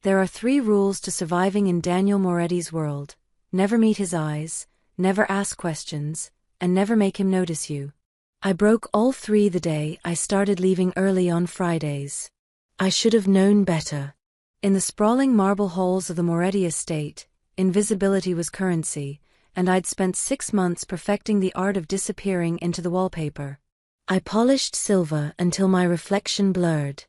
There are 3 rules to surviving in Daniel Moretti's world: never meet his eyes, never ask questions, and never make him notice you. I broke all 3 the day I started leaving early on Fridays. I should have known better. In the sprawling marble halls of the Moretti estate, invisibility was currency, and I'd spent 6 months perfecting the art of disappearing into the wallpaper. I polished silver until my reflection blurred.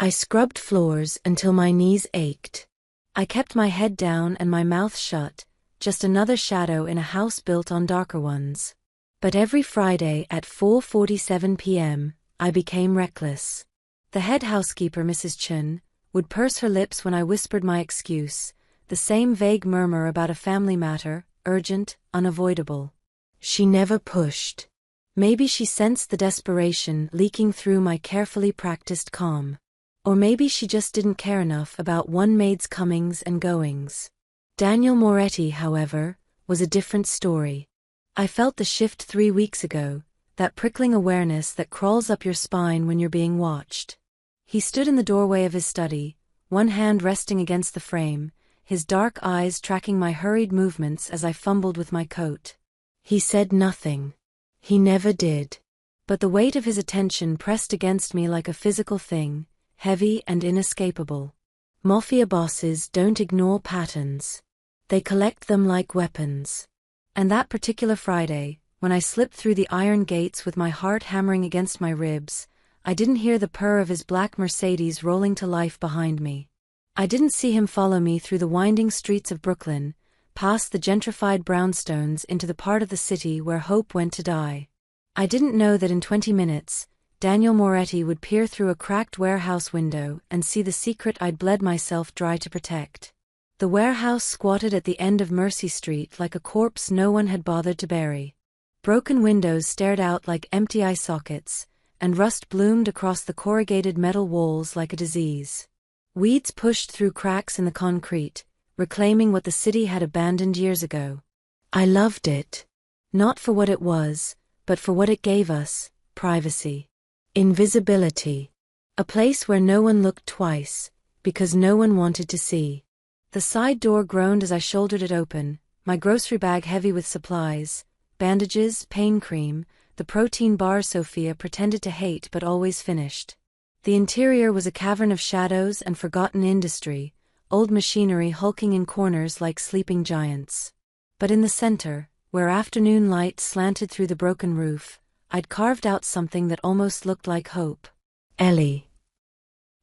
I scrubbed floors until my knees ached. I kept my head down and my mouth shut, just another shadow in a house built on darker ones. But every Friday at 4:47 p.m., I became reckless. The head housekeeper, Mrs. Chun, would purse her lips when I whispered my excuse, the same vague murmur about a family matter, urgent, unavoidable. She never pushed. Maybe she sensed the desperation leaking through my carefully practiced calm. Or maybe she just didn't care enough about one maid's comings and goings. Daniel Moretti, however, was a different story. I felt the shift 3 weeks ago, that prickling awareness that crawls up your spine when you're being watched. He stood in the doorway of his study, one hand resting against the frame, his dark eyes tracking my hurried movements as I fumbled with my coat. He said nothing. He never did. But the weight of his attention pressed against me like a physical thing, heavy and inescapable. Mafia bosses don't ignore patterns. They collect them like weapons. And that particular Friday, when I slipped through the iron gates with my heart hammering against my ribs, I didn't hear the purr of his black Mercedes rolling to life behind me. I didn't see him follow me through the winding streets of Brooklyn, past the gentrified brownstones into the part of the city where hope went to die. I didn't know that in 20 minutes, Daniel Moretti would peer through a cracked warehouse window and see the secret I'd bled myself dry to protect. The warehouse squatted at the end of Mercy Street like a corpse no one had bothered to bury. Broken windows stared out like empty eye sockets, and rust bloomed across the corrugated metal walls like a disease. Weeds pushed through cracks in the concrete, reclaiming what the city had abandoned years ago. I loved it. Not for what it was, but for what it gave us: privacy. Invisibility. A place where no one looked twice, because no one wanted to see. The side door groaned as I shouldered it open, my grocery bag heavy with supplies, bandages, pain cream, the protein bars Sophia pretended to hate but always finished. The interior was a cavern of shadows and forgotten industry, old machinery hulking in corners like sleeping giants. But in the center, where afternoon light slanted through the broken roof, I'd carved out something that almost looked like hope. Ellie.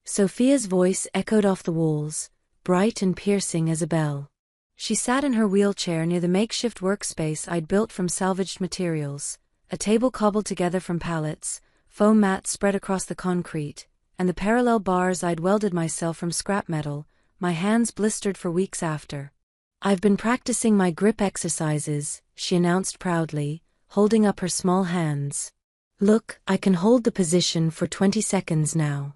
Sophia's voice echoed off the walls, bright and piercing as a bell. She sat in her wheelchair near the makeshift workspace I'd built from salvaged materials, a table cobbled together from pallets, foam mats spread across the concrete, and the parallel bars I'd welded myself from scrap metal, my hands blistered for weeks after. "I've been practicing my grip exercises," she announced proudly, holding up her small hands. "Look, I can hold the position for 20 seconds now."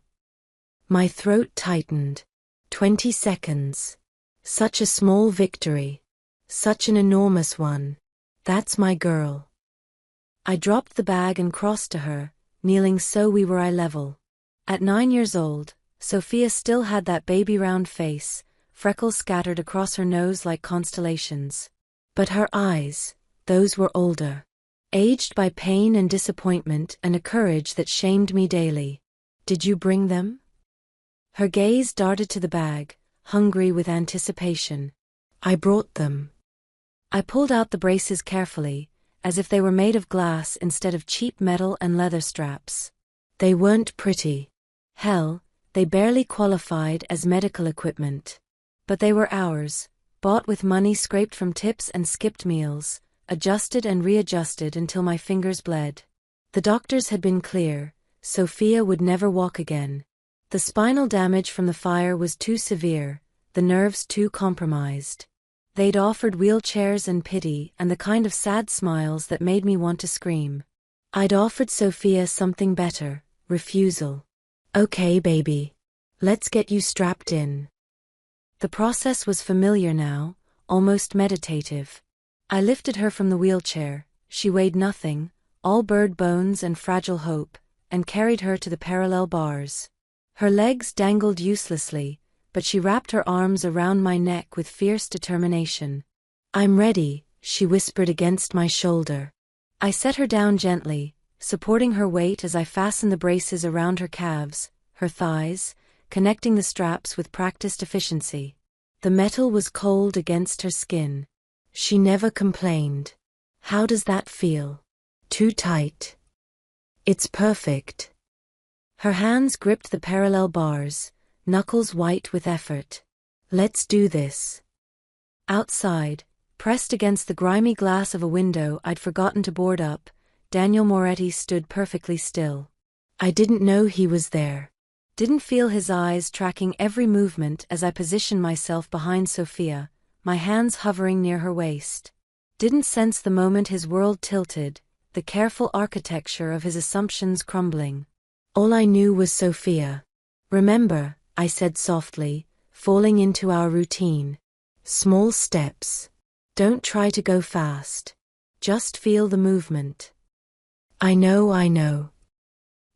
My throat tightened. 20 seconds. Such a small victory. Such an enormous one. That's my girl. I dropped the bag and crossed to her, kneeling so we were eye level. At 9 years old, Sophia still had that baby round face, freckles scattered across her nose like constellations. But her eyes, those were older. Aged by pain and disappointment and a courage that shamed me daily. "Did you bring them?" Her gaze darted to the bag, hungry with anticipation. "I brought them." I pulled out the braces carefully, as if they were made of glass instead of cheap metal and leather straps. They weren't pretty. Hell, they barely qualified as medical equipment. But they were ours, bought with money scraped from tips and skipped meals, adjusted and readjusted until my fingers bled. The doctors had been clear: Sophia would never walk again. The spinal damage from the fire was too severe, the nerves too compromised. They'd offered wheelchairs and pity and the kind of sad smiles that made me want to scream. I'd offered Sophia something better: refusal. "Okay, baby. Let's get you strapped in." The process was familiar now, almost meditative. I lifted her from the wheelchair, she weighed nothing, all bird bones and fragile hope, and carried her to the parallel bars. Her legs dangled uselessly, but she wrapped her arms around my neck with fierce determination. "I'm ready," she whispered against my shoulder. I set her down gently, supporting her weight as I fastened the braces around her calves, her thighs, connecting the straps with practiced efficiency. The metal was cold against her skin. She never complained. "How does that feel?" "Too tight." "It's perfect." Her hands gripped the parallel bars, knuckles white with effort. "Let's do this." Outside, pressed against the grimy glass of a window I'd forgotten to board up, Daniel Moretti stood perfectly still. I didn't know he was there. Didn't feel his eyes tracking every movement as I positioned myself behind Sophia, my hands hovering near her waist. Didn't sense the moment his world tilted, the careful architecture of his assumptions crumbling. All I knew was Sophia. "Remember," I said softly, falling into our routine. "Small steps. Don't try to go fast. Just feel the movement." I know.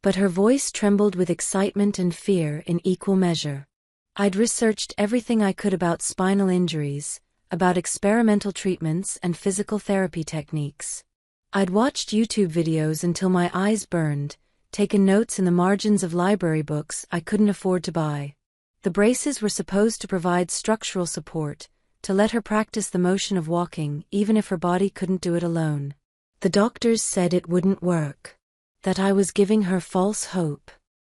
But her voice trembled with excitement and fear in equal measure. I'd researched everything I could about spinal injuries, about experimental treatments and physical therapy techniques. I'd watched YouTube videos until my eyes burned, taken notes in the margins of library books I couldn't afford to buy. The braces were supposed to provide structural support, to let her practice the motion of walking even if her body couldn't do it alone. The doctors said it wouldn't work. That I was giving her false hope.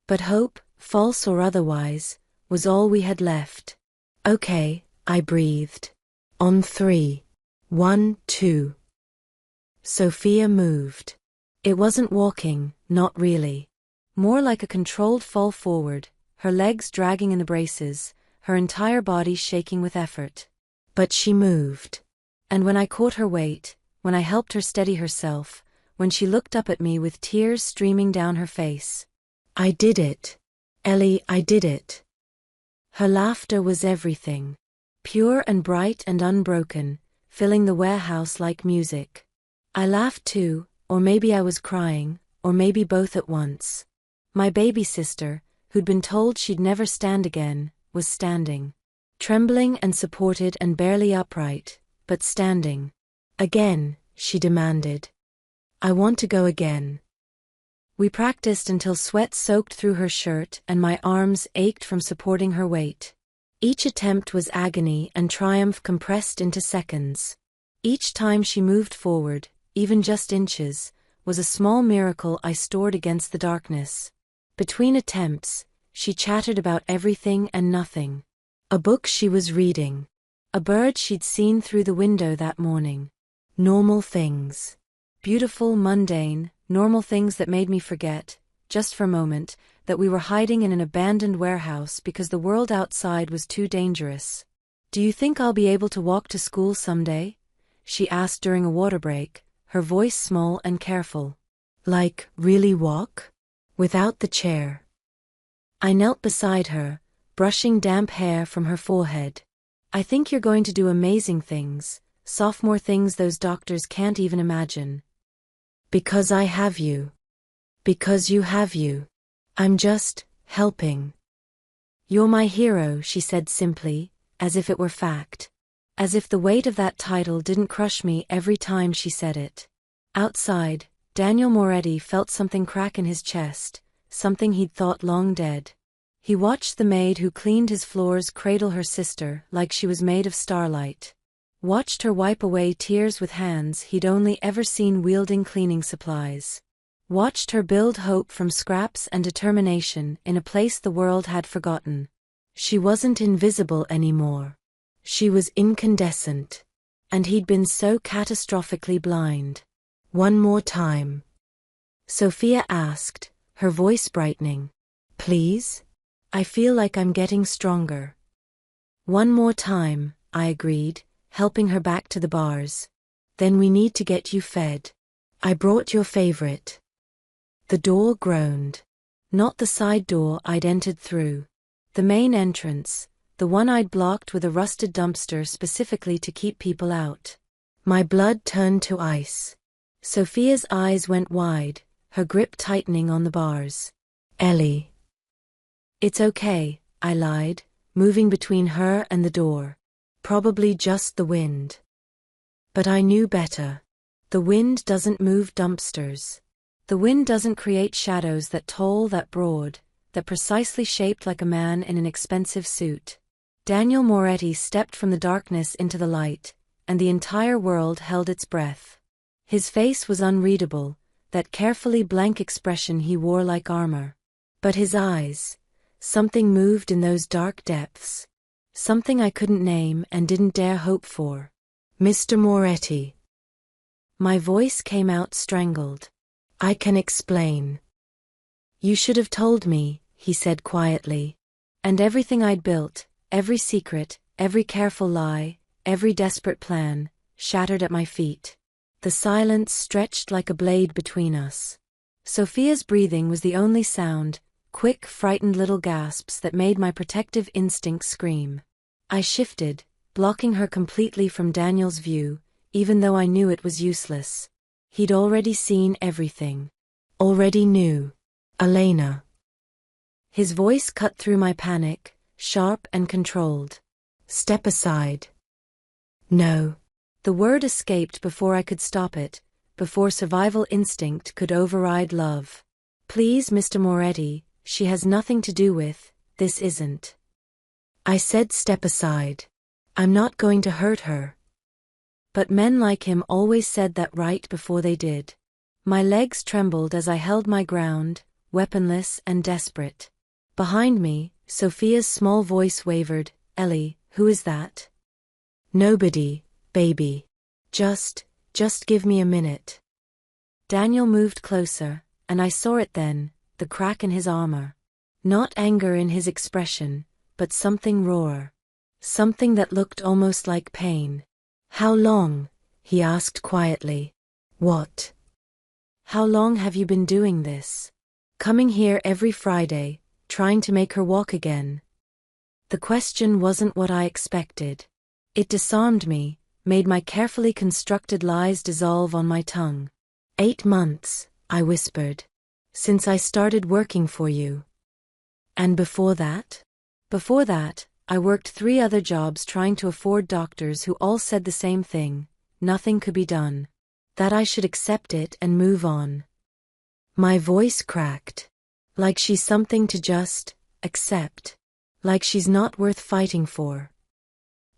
But hope, false or otherwise, was all we had left. "Okay," I breathed. "On 3. 1, 2. Sophia moved. It wasn't walking, not really. More like a controlled fall forward, her legs dragging in the braces, her entire body shaking with effort. But she moved. And when I caught her weight, when I helped her steady herself, when she looked up at me with tears streaming down her face. "I did it. Ellie, I did it." Her laughter was everything. Pure and bright and unbroken, filling the warehouse like music. I laughed too, or maybe I was crying, or maybe both at once. My baby sister, who'd been told she'd never stand again, was standing. Trembling and supported and barely upright, but standing. "Again," she demanded. "I want to go again." We practiced until sweat soaked through her shirt and my arms ached from supporting her weight. Each attempt was agony and triumph compressed into seconds. Each time she moved forward, even just inches, was a small miracle I stored against the darkness. Between attempts, she chattered about everything and nothing. A book she was reading. A bird she'd seen through the window that morning. Normal things. Beautiful, mundane, normal things that made me forget, just for a moment, that we were hiding in an abandoned warehouse because the world outside was too dangerous. "Do you think I'll be able to walk to school someday?" she asked during a water break, her voice small and careful. "Like, really walk? Without the chair?" I knelt beside her, brushing damp hair from her forehead. "I think you're going to do amazing things, sophomore things those doctors can't even imagine. Because I have you. Because you have you. I'm just helping." "You're my hero," she said simply, as if it were fact. As if the weight of that title didn't crush me every time she said it. Outside, Daniel Moretti felt something crack in his chest, something he'd thought long dead. He watched the maid who cleaned his floors cradle her sister like she was made of starlight. Watched her wipe away tears with hands he'd only ever seen wielding cleaning supplies. Watched her build hope from scraps and determination in a place the world had forgotten. She wasn't invisible anymore. She was incandescent. And he'd been so catastrophically blind. "One more time?" Sophia asked, her voice brightening. "Please? I feel like I'm getting stronger." "One more time," I agreed, helping her back to the bars. "Then we need to get you fed. I brought your favorite." The door groaned. Not the side door I'd entered through. The main entrance, the one I'd blocked with a rusted dumpster specifically to keep people out. My blood turned to ice. Sophia's eyes went wide, her grip tightening on the bars. "Ellie." "It's okay," I lied, moving between her and the door. Probably just the wind. But I knew better. The wind doesn't move dumpsters. The wind doesn't create shadows that tall, that broad, that precisely shaped like a man in an expensive suit. Daniel Moretti stepped from the darkness into the light, and the entire world held its breath. His face was unreadable, that carefully blank expression he wore like armor. But his eyes, something moved in those dark depths. Something I couldn't name and didn't dare hope for. Mr. Moretti. My voice came out strangled. I can explain. You should have told me, he said quietly. And everything I'd built, every secret, every careful lie, every desperate plan, shattered at my feet. The silence stretched like a blade between us. Sophia's breathing was the only sound, quick, frightened little gasps that made my protective instinct scream. I shifted, blocking her completely from Daniel's view, even though I knew it was useless. He'd already seen everything. Already knew. Elena. His voice cut through my panic, sharp and controlled. Step aside. No. The word escaped before I could stop it, before survival instinct could override love. Please, Mr. Moretti, she has nothing to do with, this isn't. I said step aside. I'm not going to hurt her. But men like him always said that right before they did. My legs trembled as I held my ground, weaponless and desperate. Behind me, Sophia's small voice wavered, Ellie, who is that? Nobody, baby. Just give me a minute. Daniel moved closer, and I saw it then, the crack in his armor. Not anger in his expression, but something rawer. Something that looked almost like pain. How long? He asked quietly. What? How long have you been doing this? Coming here every Friday, trying to make her walk again. The question wasn't what I expected. It disarmed me, made my carefully constructed lies dissolve on my tongue. 8 months, I whispered. Since I started working for you. And before that? Before that, I worked 3 other jobs trying to afford doctors who all said the same thing, nothing could be done. That I should accept it and move on. My voice cracked. Like she's something to just accept. Like she's not worth fighting for.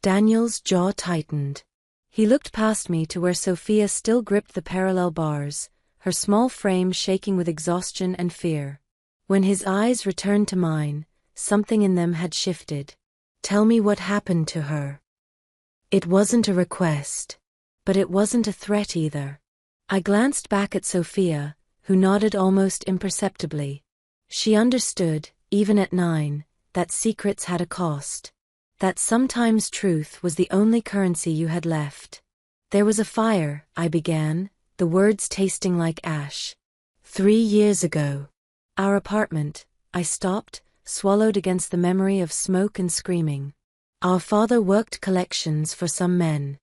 Daniel's jaw tightened. He looked past me to where Sophia still gripped the parallel bars, her small frame shaking with exhaustion and fear. When his eyes returned to mine, something in them had shifted. Tell me what happened to her. It wasn't a request. But it wasn't a threat either. I glanced back at Sophia, who nodded almost imperceptibly. She understood, even at 9, that secrets had a cost. That sometimes truth was the only currency you had left. There was a fire, I began, the words tasting like ash. 3 years ago. Our apartment, I stopped, swallowed against the memory of smoke and screaming. Our father worked collections for some men.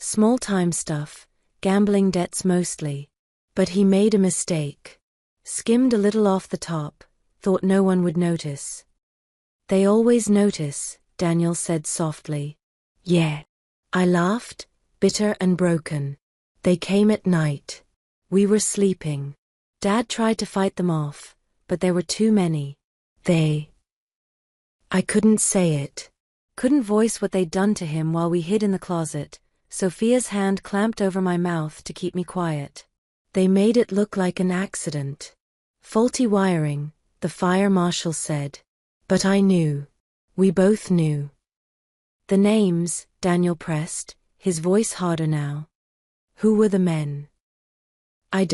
Small-time stuff, gambling debts mostly. But he made a mistake. Skimmed a little off the top, thought no one would notice. They always notice, Daniel said softly. Yeah. I laughed, bitter and broken. They came at night. We were sleeping. Dad tried to fight them off, but there were too many. I couldn't say it. Couldn't voice what they'd done to him while we hid in the closet. Sophia's hand clamped over my mouth to keep me quiet. They made it look like an accident. Faulty wiring, the fire marshal said. But I knew. We both knew. The names, Daniel pressed, his voice harder now. Who were the men? I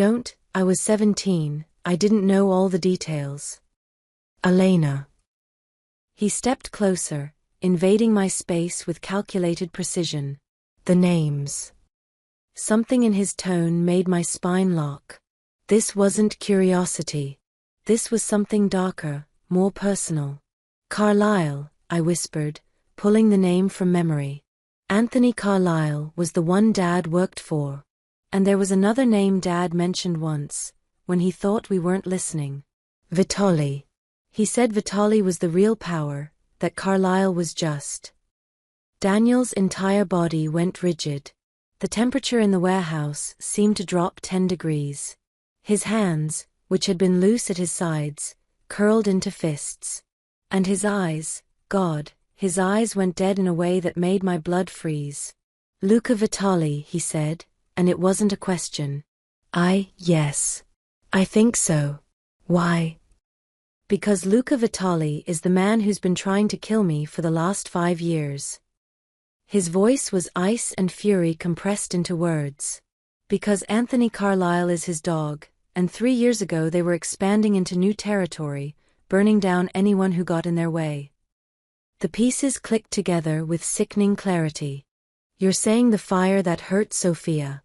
was 17, I didn't know all the details. Elena. He stepped closer, invading my space with calculated precision. The names. Something in his tone made my spine lock. This wasn't curiosity. This was something darker, more personal. Carlyle, I whispered, pulling the name from memory. Anthony Carlyle was the one Dad worked for. And there was another name Dad mentioned once, when he thought we weren't listening. Vitali. He said Vitali was the real power, that Carlyle was just. Daniel's entire body went rigid. The temperature in the warehouse seemed to drop 10 degrees. His hands, which had been loose at his sides, curled into fists. And his eyes, God, his eyes went dead in a way that made my blood freeze. Luca Vitali, he said, and it wasn't a question. Yes. I think so. Why? Because Luca Vitali is the man who's been trying to kill me for the last 5 years. His voice was ice and fury compressed into words. Because Anthony Carlyle is his dog, and 3 years ago they were expanding into new territory, burning down anyone who got in their way. The pieces clicked together with sickening clarity. You're saying the fire that hurt Sophia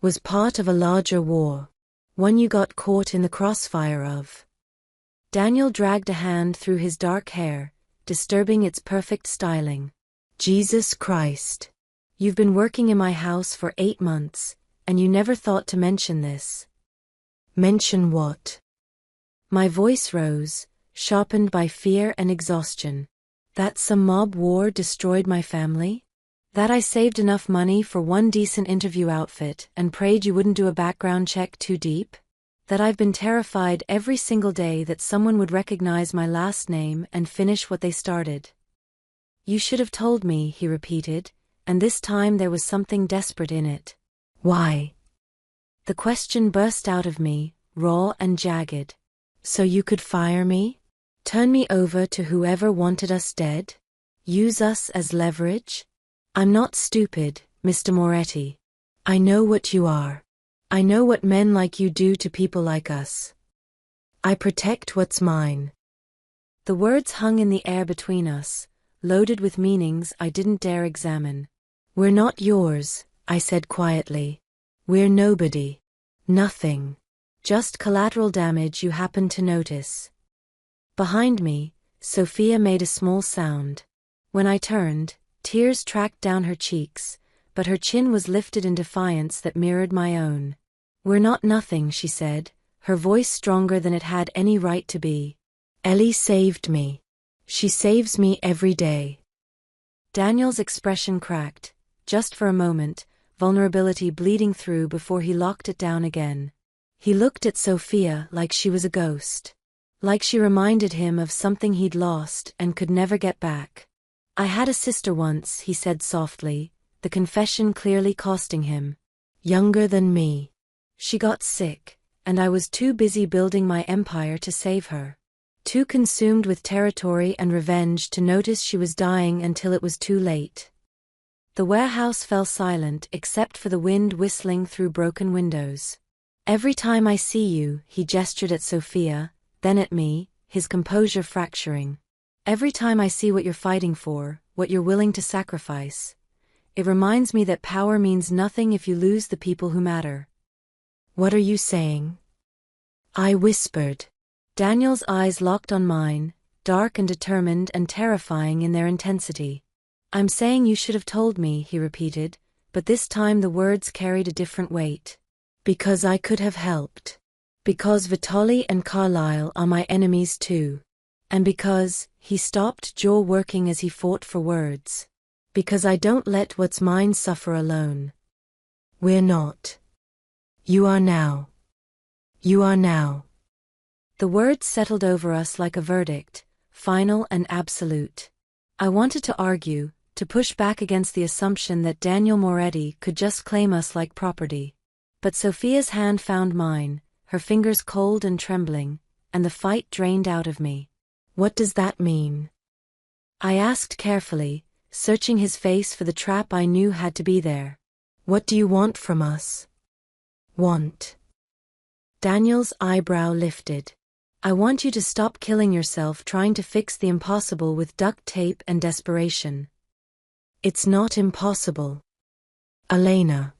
was part of a larger war, one you got caught in the crossfire of. Daniel dragged a hand through his dark hair, disturbing its perfect styling. Jesus Christ. You've been working in my house for 8 months, and you never thought to mention this. Mention what? My voice rose, sharpened by fear and exhaustion. That some mob war destroyed my family? That I saved enough money for one decent interview outfit and prayed you wouldn't do a background check too deep? That I've been terrified every single day that someone would recognize my last name and finish what they started? You should have told me, he repeated, and this time there was something desperate in it. Why? The question burst out of me, raw and jagged. So you could fire me? Turn me over to whoever wanted us dead? Use us as leverage? I'm not stupid, Mr. Moretti. I know what you are. I know what men like you do to people like us. I protect what's mine. The words hung in the air between us, loaded with meanings I didn't dare examine. We're not yours, I said quietly. We're nobody. Nothing. Just collateral damage you happened to notice. Behind me, Sophia made a small sound. When I turned, tears tracked down her cheeks, but her chin was lifted in defiance that mirrored my own. We're not nothing, she said, her voice stronger than it had any right to be. Ellie saved me. She saves me every day. Daniel's expression cracked, just for a moment, vulnerability bleeding through before he locked it down again. He looked at Sophia like she was a ghost. Like she reminded him of something he'd lost and could never get back. I had a sister once, he said softly, the confession clearly costing him. Younger than me. She got sick, and I was too busy building my empire to save her. Too consumed with territory and revenge to notice she was dying until it was too late. The warehouse fell silent except for the wind whistling through broken windows. Every time I see you, he gestured at Sophia, then at me, his composure fracturing. Every time I see what you're fighting for, what you're willing to sacrifice, it reminds me that power means nothing if you lose the people who matter. What are you saying? I whispered. Daniel's eyes locked on mine, dark and determined and terrifying in their intensity. I'm saying you should have told me, he repeated, but this time the words carried a different weight. Because I could have helped. Because Vitali and Carlyle are my enemies too. And because, he stopped, jaw working as he fought for words. Because I don't let what's mine suffer alone. We're not. You are now. You are now. The words settled over us like a verdict, final and absolute. I wanted to argue, to push back against the assumption that Daniel Moretti could just claim us like property. But Sophia's hand found mine, her fingers cold and trembling, and the fight drained out of me. What does that mean? I asked carefully, searching his face for the trap I knew had to be there. What do you want from us? Want. Daniel's eyebrow lifted. I want you to stop killing yourself trying to fix the impossible with duct tape and desperation. It's not impossible. Elena.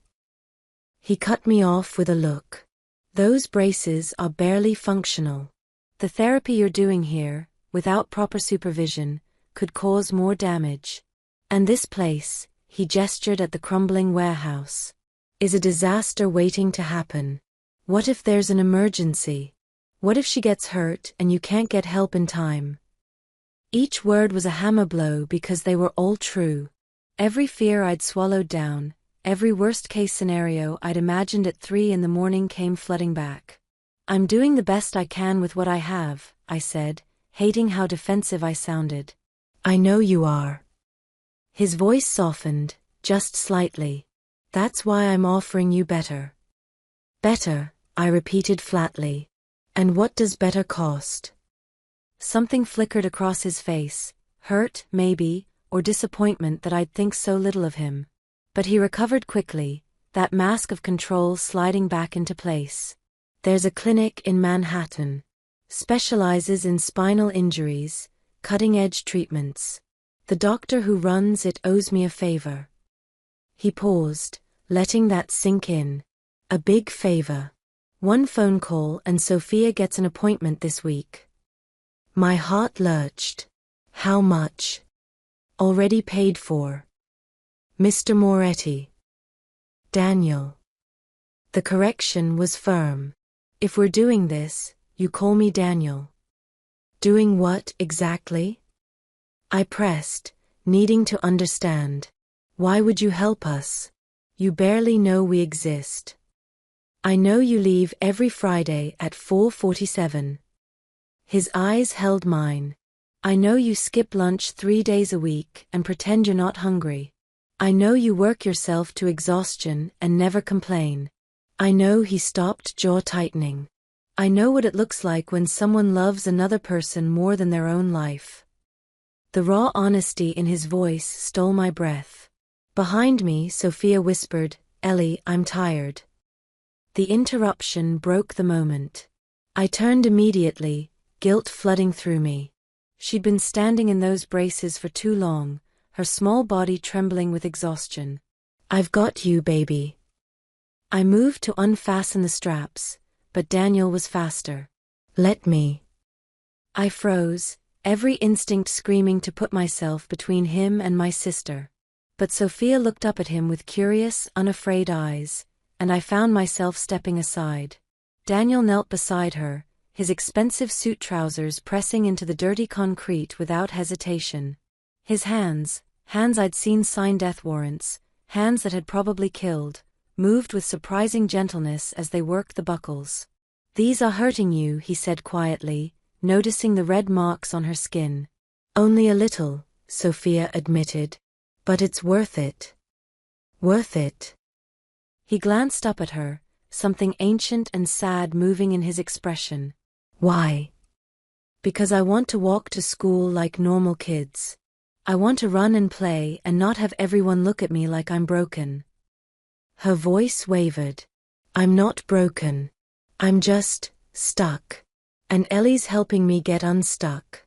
He cut me off with a look. Those braces are barely functional. The therapy you're doing here, without proper supervision, could cause more damage. And this place, he gestured at the crumbling warehouse, is a disaster waiting to happen. What if there's an emergency? What if she gets hurt and you can't get help in time? Each word was a hammer blow because they were all true. Every fear I'd swallowed down, every worst-case scenario I'd imagined at 3 in the morning came flooding back. "I'm doing the best I can with what I have," I said, hating how defensive I sounded. "I know you are." His voice softened, just slightly. "That's why I'm offering you better." "Better," I repeated flatly. "And what does better cost?" Something flickered across his face, hurt, maybe, or disappointment that I'd think so little of him. But he recovered quickly, that mask of control sliding back into place. "There's a clinic in Manhattan. Specializes in spinal injuries, cutting-edge treatments. The doctor who runs it owes me a favor." He paused, letting that sink in. "A big favor. One phone call and Sophia gets an appointment this week." My heart lurched. "How much?" "Already paid for." "Mr. Moretti." "Daniel." The correction was firm. "If we're doing this, you call me Daniel." "Doing what exactly?" I pressed, needing to understand. "Why would you help us? You barely know we exist." "I know you leave every Friday at 4:47. His eyes held mine. "I know you skip lunch 3 days a week and pretend you're not hungry. I know you work yourself to exhaustion and never complain. I know." He stopped, jaw tightening. "I know what it looks like when someone loves another person more than their own life." The raw honesty in his voice stole my breath. Behind me, Sophia whispered, "Ellie, I'm tired." The interruption broke the moment. I turned immediately, guilt flooding through me. She'd been standing in those braces for too long, her small body trembling with exhaustion. "I've got you, baby." I moved to unfasten the straps, but Daniel was faster. "Let me." I froze, every instinct screaming to put myself between him and my sister. But Sophia looked up at him with curious, unafraid eyes, and I found myself stepping aside. Daniel knelt beside her, his expensive suit trousers pressing into the dirty concrete without hesitation. His hands I'd seen sign death warrants, hands that had probably killed, moved with surprising gentleness as they worked the buckles. "These are hurting you," he said quietly, noticing the red marks on her skin. "Only a little," Sophia admitted. "But it's worth it." "Worth it?" He glanced up at her, something ancient and sad moving in his expression. "Why?" "Because I want to walk to school like normal kids. I want to run and play and not have everyone look at me like I'm broken." Her voice wavered. "I'm not broken. I'm just stuck. And Ellie's helping me get unstuck."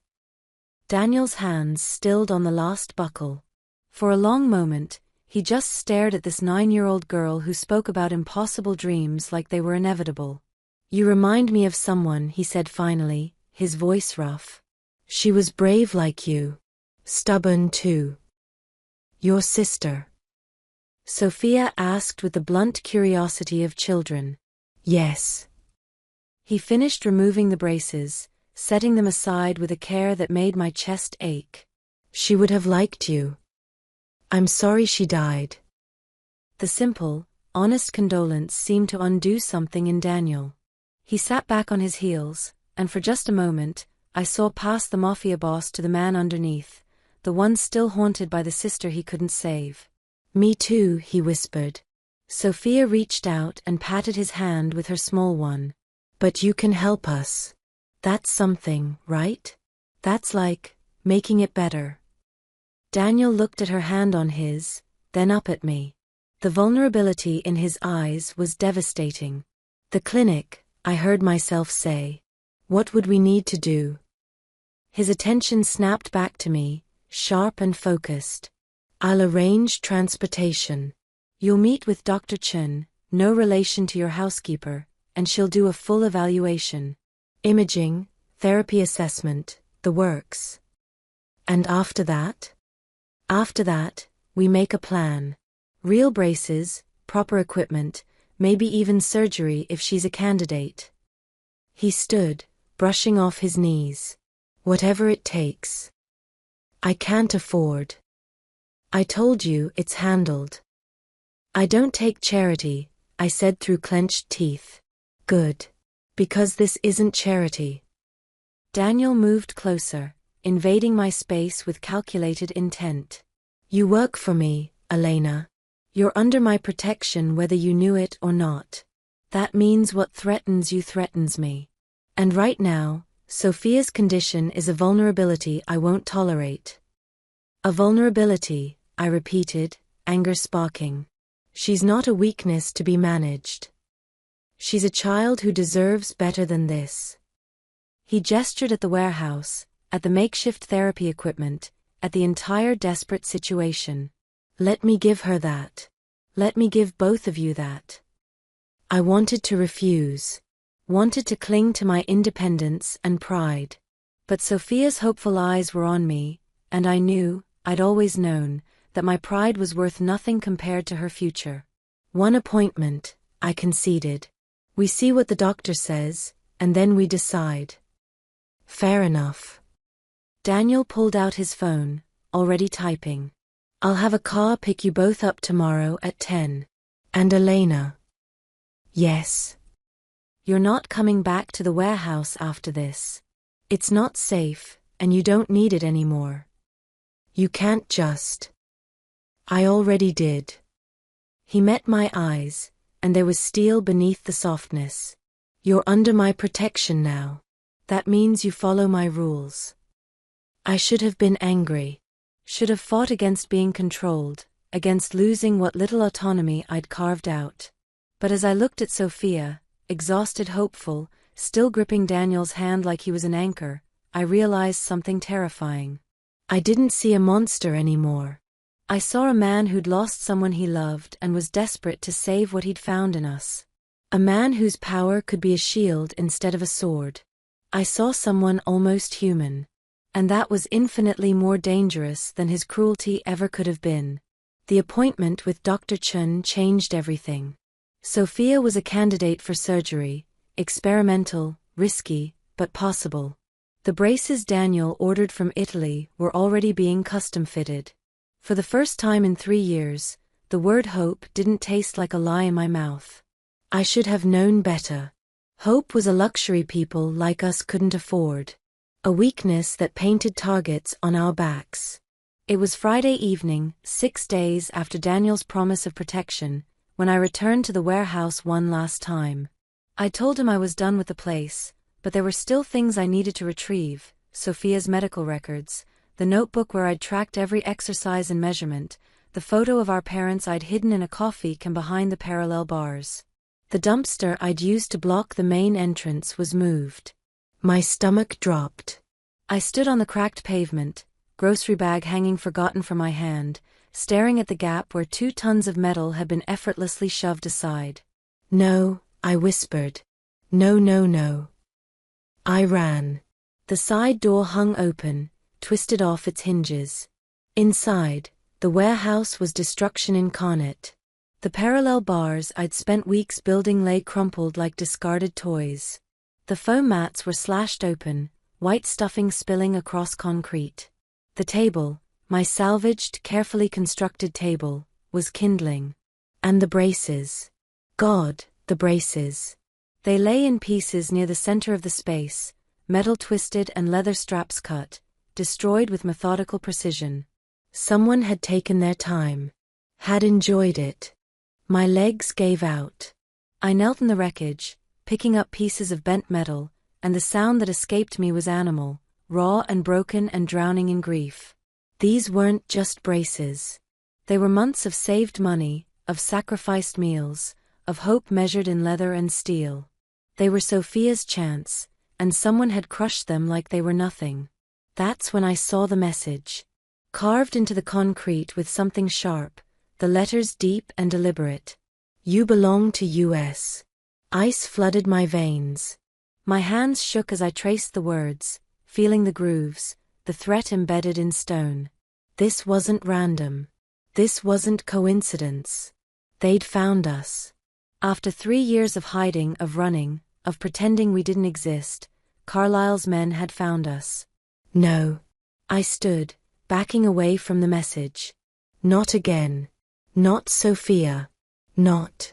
Daniel's hands stilled on the last buckle. For a long moment, he just stared at this 9-year-old girl who spoke about impossible dreams like they were inevitable. "You remind me of someone," he said finally, his voice rough. "She was brave like you. Stubborn too." "Your sister?" Sophia asked with the blunt curiosity of children. "Yes." He finished removing the braces, setting them aside with a care that made my chest ache. "She would have liked you. I'm sorry she died." The simple, honest condolence seemed to undo something in Daniel. He sat back on his heels, and for just a moment, I saw past the Mafia boss to the man underneath, the one still haunted by the sister he couldn't save. "Me too," he whispered. Sophia reached out and patted his hand with her small one. "But you can help us. That's something, right? That's like making it better." Daniel looked at her hand on his, then up at me. The vulnerability in his eyes was devastating. "The clinic," I heard myself say. "What would we need to do?" His attention snapped back to me, sharp and focused. "I'll arrange transportation. You'll meet with Dr. Chun, no relation to your housekeeper, and she'll do a full evaluation. Imaging, therapy assessment, the works. And after that? After that, we make a plan. Real braces, proper equipment, maybe even surgery if she's a candidate." He stood, brushing off his knees. "Whatever it takes." I can't afford. I told you it's handled. I don't take charity, I said through clenched teeth. Good. Because this isn't charity. Daniel moved closer, invading my space with calculated intent. You work for me, Elena. You're under my protection whether you knew it or not. That means what threatens you threatens me. And right now, Sophia's condition is a vulnerability I won't tolerate. A vulnerability, I repeated, anger sparking. She's not a weakness to be managed. She's a child who deserves better than this. He gestured at the warehouse, at the makeshift therapy equipment, at the entire desperate situation. Let me give her that. Let me give both of you that. I wanted to refuse. Wanted to cling to my independence and pride. But Sophia's hopeful eyes were on me, and I knew, I'd always known, that my pride was worth nothing compared to her future. One appointment, I conceded. We see what the doctor says, and then we decide. Fair enough. Daniel pulled out his phone, already typing. I'll have a car pick you both up tomorrow at 10. And Elena. Yes. You're not coming back to the warehouse after this. It's not safe, and you don't need it anymore. You can't just. I already did. He met my eyes, and there was steel beneath the softness. You're under my protection now. That means you follow my rules. I should have been angry. Should have fought against being controlled, against losing what little autonomy I'd carved out. But as I looked at Sophia, exhausted, hopeful, still gripping Daniel's hand like he was an anchor, I realized something terrifying. I didn't see a monster anymore. I saw a man who'd lost someone he loved and was desperate to save what he'd found in us. A man whose power could be a shield instead of a sword. I saw someone almost human. And that was infinitely more dangerous than his cruelty ever could have been. The appointment with Dr. Chun changed everything. Sophia was a candidate for surgery, experimental, risky, but possible. The braces Daniel ordered from Italy were already being custom-fitted. For the first time in 3 years, the word hope didn't taste like a lie in my mouth. I should have known better. Hope was a luxury people like us couldn't afford. A weakness that painted targets on our backs. It was Friday evening, 6 days after Daniel's promise of protection, when I returned to the warehouse one last time. I told him I was done with the place, but there were still things I needed to retrieve: Sophia's medical records, the notebook where I'd tracked every exercise and measurement, the photo of our parents I'd hidden in a coffee can behind the parallel bars. The dumpster I'd used to block the main entrance was moved. My stomach dropped. I stood on the cracked pavement, grocery bag hanging forgotten from my hand, staring at the gap where 2 tons of metal had been effortlessly shoved aside. No, I whispered. No, no, no. I ran. The side door hung open, twisted off its hinges. Inside, the warehouse was destruction incarnate. The parallel bars I'd spent weeks building lay crumpled like discarded toys. The foam mats were slashed open, white stuffing spilling across concrete. The table, my salvaged, carefully constructed table, was kindling. And the braces. God, the braces. They lay in pieces near the center of the space, metal twisted and leather straps cut, destroyed with methodical precision. Someone had taken their time. Had enjoyed it. My legs gave out. I knelt in the wreckage, picking up pieces of bent metal, and the sound that escaped me was animal, raw and broken and drowning in grief. These weren't just braces. They were months of saved money, of sacrificed meals, of hope measured in leather and steel. They were Sophia's chance, and someone had crushed them like they were nothing. That's when I saw the message. Carved into the concrete with something sharp, the letters deep and deliberate. You belong to US. Ice flooded my veins. My hands shook as I traced the words, feeling the grooves, the threat embedded in stone. This wasn't random. This wasn't coincidence. They'd found us. After 3 years of hiding, of running, of pretending we didn't exist, Carlyle's men had found us. No. I stood, backing away from the message. Not again. Not Sophia. Not.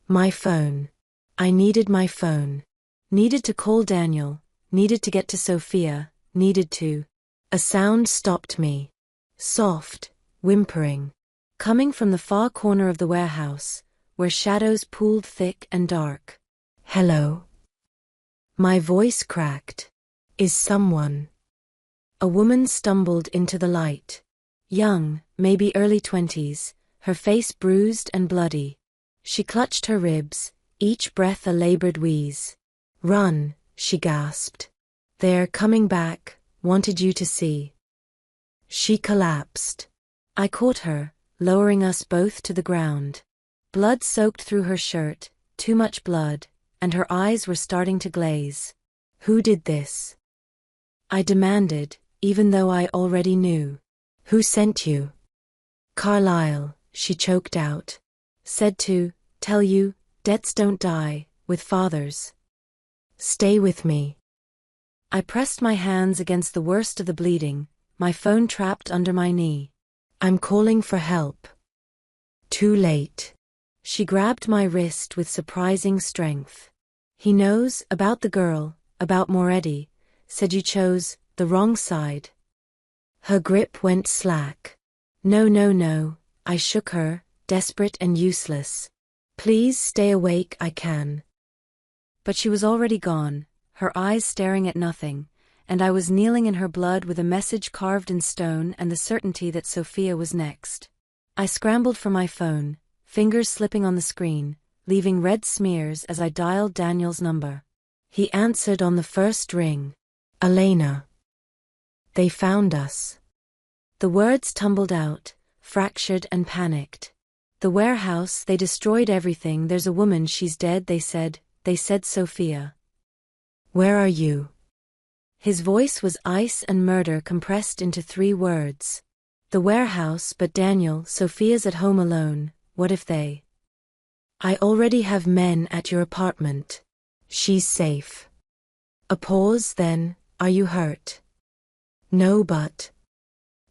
My phone. I needed my phone. Needed to call Daniel. Needed to get to Sophia. Needed to. A sound stopped me. Soft, whimpering. Coming from the far corner of the warehouse, where shadows pooled thick and dark. Hello? My voice cracked. Is someone? A woman stumbled into the light. Young, maybe early 20s, her face bruised and bloody. She clutched her ribs, each breath a labored wheeze. Run, she gasped. They're coming back, wanted you to see. She collapsed. I caught her, lowering us both to the ground. Blood soaked through her shirt, too much blood, and her eyes were starting to glaze. Who did this? I demanded, even though I already knew. Who sent you? Carlisle, she choked out. Said to tell you, debts don't die, with fathers. Stay with me. I pressed my hands against the worst of the bleeding, my phone trapped under my knee. I'm calling for help. Too late. She grabbed my wrist with surprising strength. He knows about the girl, about Moretti, said you chose the wrong side. Her grip went slack. No, no, no, I shook her, desperate and useless. Please stay awake, I can. But she was already gone, her eyes staring at nothing, and I was kneeling in her blood with a message carved in stone and the certainty that Sophia was next. I scrambled for my phone, fingers slipping on the screen, leaving red smears as I dialed Daniel's number. He answered on the first ring. Elena. They found us. The words tumbled out, fractured and panicked. The warehouse, they destroyed everything, there's a woman, she's dead, they said Sophia. Where are you? His voice was ice and murder compressed into 3 words. The warehouse, but Daniel, Sophia's at home alone, what if they? I already have men at your apartment. She's safe. A pause, then, are you hurt? No, but.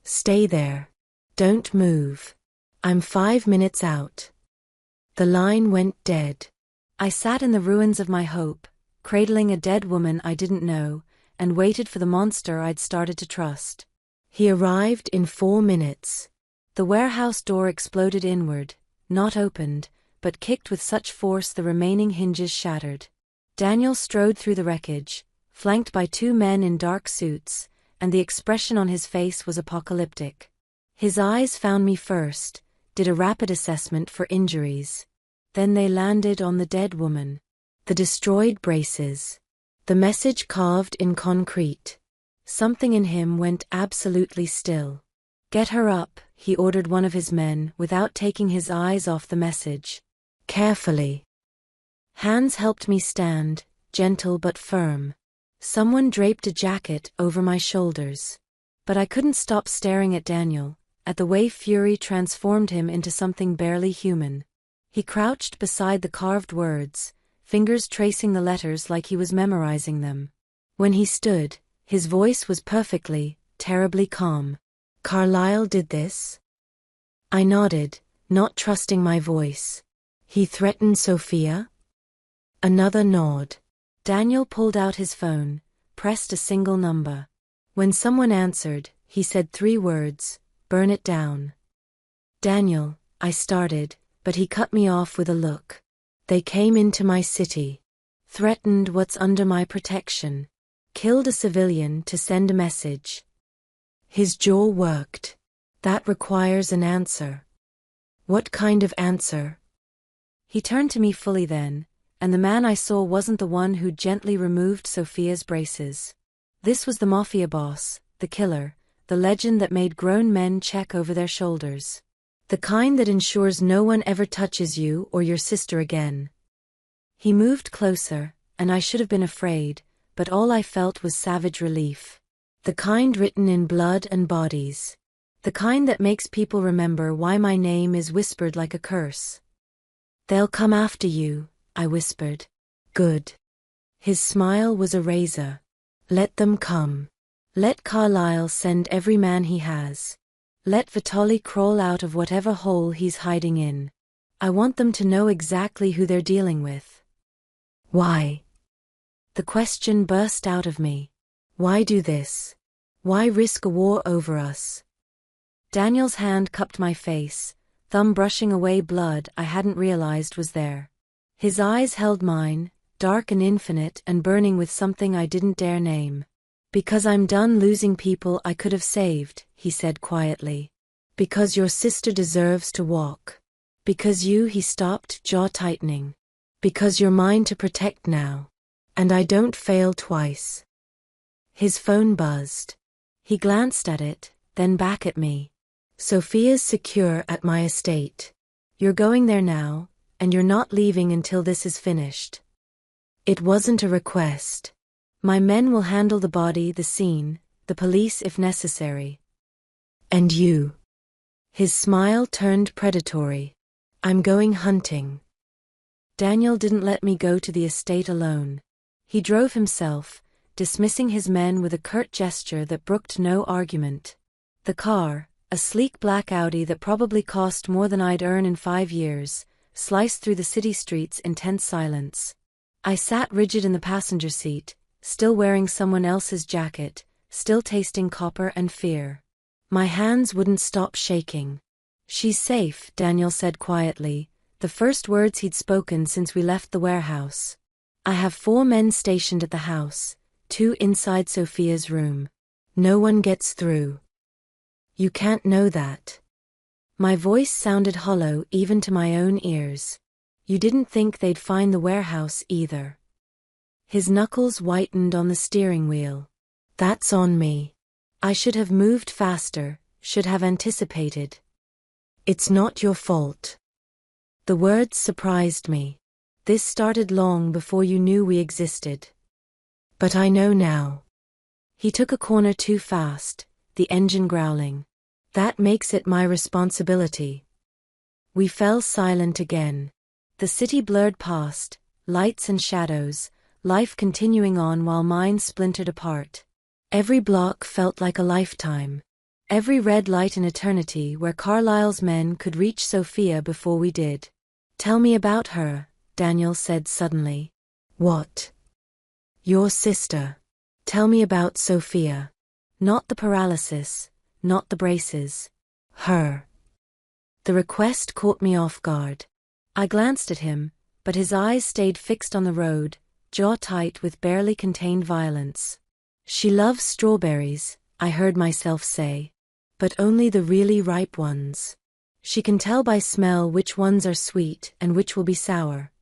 Stay there. Don't move. I'm 5 minutes out. The line went dead. I sat in the ruins of my hope, cradling a dead woman I didn't know, and waited for the monster I'd started to trust. He arrived in 4 minutes. The warehouse door exploded inward, not opened, but kicked with such force the remaining hinges shattered. Daniel strode through the wreckage, flanked by 2 men in dark suits, and the expression on his face was apocalyptic. His eyes found me first, did a rapid assessment for injuries. Then they landed on the dead woman. The destroyed braces. The message carved in concrete. Something in him went absolutely still. Get her up, he ordered one of his men without taking his eyes off the message. Carefully. Hands helped me stand, gentle but firm. Someone draped a jacket over my shoulders. But I couldn't stop staring at Daniel, at the way fury transformed him into something barely human. He crouched beside the carved words, fingers tracing the letters like he was memorizing them. When he stood, his voice was perfectly, terribly calm. Carlisle did this? I nodded, not trusting my voice. He threatened Sophia? Another nod. Daniel pulled out his phone, pressed a single number. When someone answered, he said 3 words, burn it down. Daniel, I started, but he cut me off with a look. They came into my city. Threatened what's under my protection. Killed a civilian to send a message. His jaw worked. That requires an answer. What kind of answer? He turned to me fully then, and the man I saw wasn't the one who gently removed Sophia's braces. This was the Mafia boss, the killer, the legend that made grown men check over their shoulders. The kind that ensures no one ever touches you or your sister again. He moved closer, and I should have been afraid, but all I felt was savage relief. The kind written in blood and bodies. The kind that makes people remember why my name is whispered like a curse. They'll come after you, I whispered. Good. His smile was a razor. Let them come. Let Carlyle send every man he has. Let Vitali crawl out of whatever hole he's hiding in. I want them to know exactly who they're dealing with. Why? The question burst out of me. Why do this? Why risk a war over us? Daniel's hand cupped my face, thumb brushing away blood I hadn't realized was there. His eyes held mine, dark and infinite and burning with something I didn't dare name. Because I'm done losing people I could have saved, he said quietly. Because your sister deserves to walk. Because he stopped, jaw tightening. Because you're mine to protect now. And I don't fail twice. His phone buzzed. He glanced at it, then back at me. Sophia's secure at my estate. You're going there now, and you're not leaving until this is finished. It wasn't a request. My men will handle the body, the scene, the police if necessary. And you? His smile turned predatory. I'm going hunting. Daniel didn't let me go to the estate alone. He drove himself, dismissing his men with a curt gesture that brooked no argument. The car, a sleek black Audi that probably cost more than I'd earn in 5 years, sliced through the city streets in tense silence. I sat rigid in the passenger seat, still wearing someone else's jacket, still tasting copper and fear. My hands wouldn't stop shaking. She's safe, Daniel said quietly, the first words he'd spoken since we left the warehouse. I have 4 men stationed at the house, 2 inside Sophia's room. No one gets through. You can't know that. My voice sounded hollow even to my own ears. You didn't think they'd find the warehouse either. His knuckles whitened on the steering wheel. That's on me. I should have moved faster, should have anticipated. It's not your fault. The words surprised me. This started long before you knew we existed. But I know now. He took a corner too fast, the engine growling. That makes it my responsibility. We fell silent again. The city blurred past, lights and shadows, life continuing on while mine splintered apart. Every block felt like a lifetime. Every red light an eternity where Carlyle's men could reach Sophia before we did. Tell me about her, Daniel said suddenly. What? Your sister. Tell me about Sophia. Not the paralysis, not the braces. Her. The request caught me off guard. I glanced at him, but his eyes stayed fixed on the road, jaw tight with barely contained violence. She loves strawberries, I heard myself say. But only the really ripe ones. She can tell by smell which ones are sweet and which will be sour.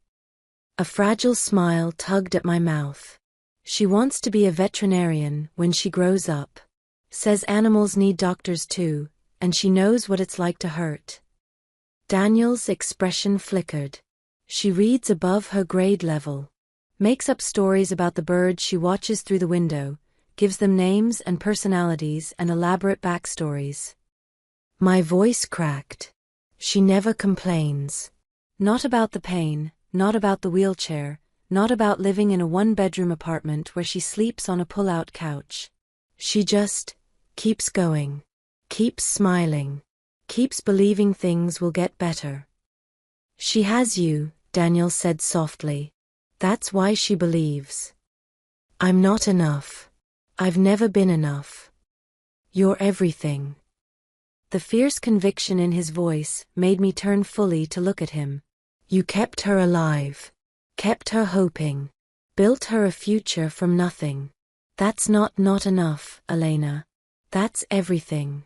A fragile smile tugged at my mouth. She wants to be a veterinarian when she grows up. Says animals need doctors too, and she knows what it's like to hurt. Daniel's expression flickered. She reads above her grade level. Makes up stories about the birds she watches through the window, gives them names and personalities and elaborate backstories. My voice cracked. She never complains. Not about the pain, not about the wheelchair, not about living in a 1-bedroom apartment where she sleeps on a pull-out couch. She just keeps going, keeps smiling, keeps believing things will get better. She has you, Daniel said softly. That's why she believes. I'm not enough. I've never been enough. You're everything. The fierce conviction in his voice made me turn fully to look at him. You kept her alive. Kept her hoping. Built her a future from nothing. That's not enough, Elena. That's everything.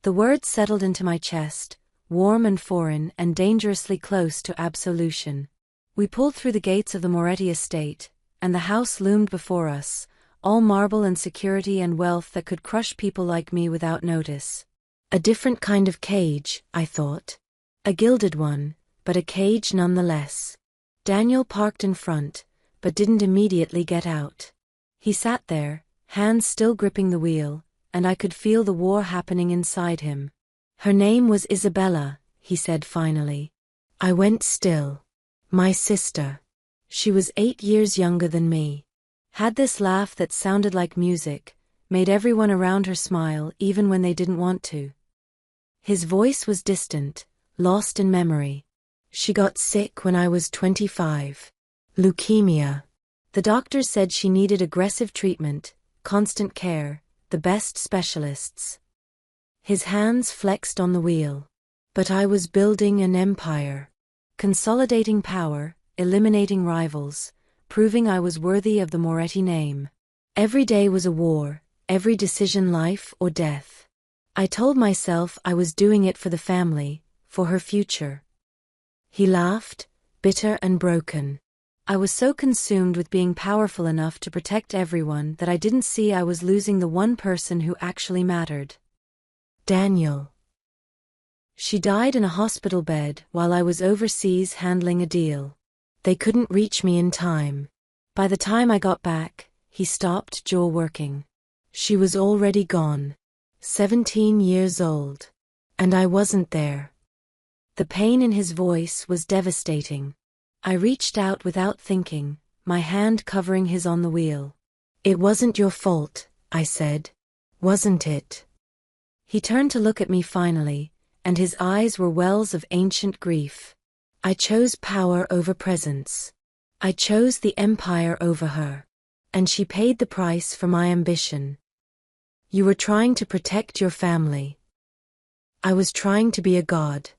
The words settled into my chest, warm and foreign and dangerously close to absolution. We pulled through the gates of the Moretti estate, and the house loomed before us, all marble and security and wealth that could crush people like me without notice. A different kind of cage, I thought. A gilded one, but a cage nonetheless. Daniel parked in front, but didn't immediately get out. He sat there, hands still gripping the wheel, and I could feel the war happening inside him. Her name was Isabella, he said finally. I went still. My sister. She was 8 years younger than me. Had this laugh that sounded like music, made everyone around her smile even when they didn't want to. His voice was distant, lost in memory. She got sick when I was 25. Leukemia. The doctors said she needed aggressive treatment, constant care, the best specialists. His hands flexed on the wheel. But I was building an empire. Consolidating power, eliminating rivals, proving I was worthy of the Moretti name. Every day was a war, every decision life or death. I told myself I was doing it for the family, for her future. He laughed, bitter and broken. I was so consumed with being powerful enough to protect everyone that I didn't see I was losing the one person who actually mattered. Daniel. She died in a hospital bed while I was overseas handling a deal. They couldn't reach me in time. By the time I got back, he stopped jaw working. She was already gone. 17 years old. And I wasn't there. The pain in his voice was devastating. I reached out without thinking, my hand covering his on the wheel. It wasn't your fault, I said. Wasn't it? He turned to look at me finally, and his eyes were wells of ancient grief. I chose power over presence. I chose the empire over her. And she paid the price for my ambition. You were trying to protect your family. I was trying to be a god.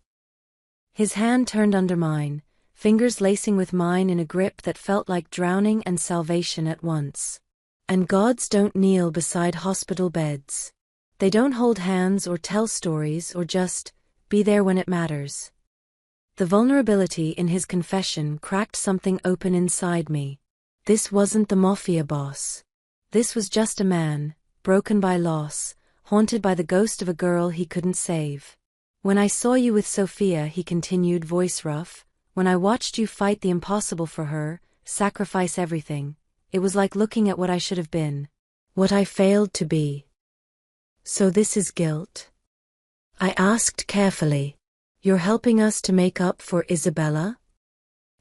His hand turned under mine, fingers lacing with mine in a grip that felt like drowning and salvation at once. And gods don't kneel beside hospital beds. They don't hold hands or tell stories or just be there when it matters. The vulnerability in his confession cracked something open inside me. This wasn't the mafia boss. This was just a man, broken by loss, haunted by the ghost of a girl he couldn't save. When I saw you with Sophia, he continued, voice rough, when I watched you fight the impossible for her, sacrifice everything, it was like looking at what I should have been. What I failed to be. So this is guilt? I asked carefully. You're helping us to make up for Isabella?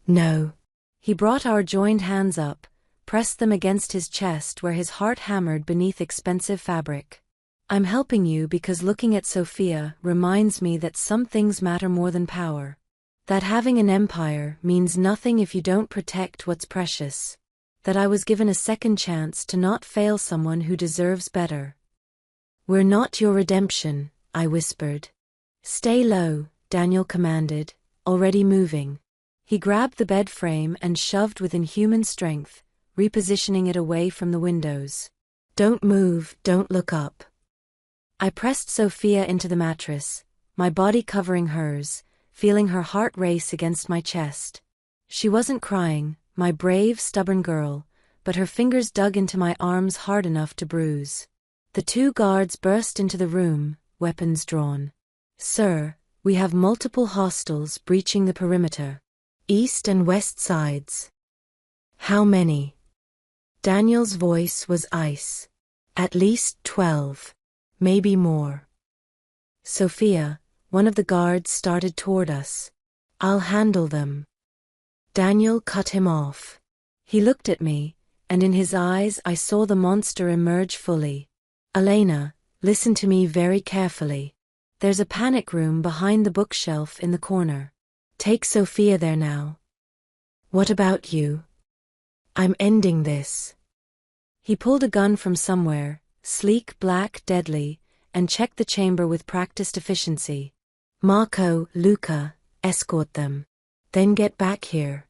No. He brought our joined hands up, pressed them against his chest where his heart hammered beneath expensive fabric. I'm helping you because looking at Sophia reminds me that some things matter more than power. That having an empire means nothing if you don't protect what's precious. That I was given a second chance to not fail someone who deserves better. We're not your redemption, I whispered. Stay low, Daniel commanded, already moving. He grabbed the bed frame and shoved with inhuman strength, repositioning it away from the windows. Don't move, don't look up. I pressed Sophia into the mattress, my body covering hers, feeling her heart race against my chest. She wasn't crying, my brave, stubborn girl, but her fingers dug into my arms hard enough to bruise. The two guards burst into the room, weapons drawn. Sir, we have multiple hostiles breaching the perimeter. East and west sides. How many? Daniel's voice was ice. At least 12. Maybe more. Sophia, one of the guards, started toward us. I'll handle them. Daniel cut him off. He looked at me, and in his eyes I saw the monster emerge fully. Elena, listen to me very carefully. There's a panic room behind the bookshelf in the corner. Take Sophia there now. What about you? I'm ending this. He pulled a gun from somewhere, sleek, black, deadly, and checked the chamber with practiced efficiency. Marco, Luca, escort them. Then get back here.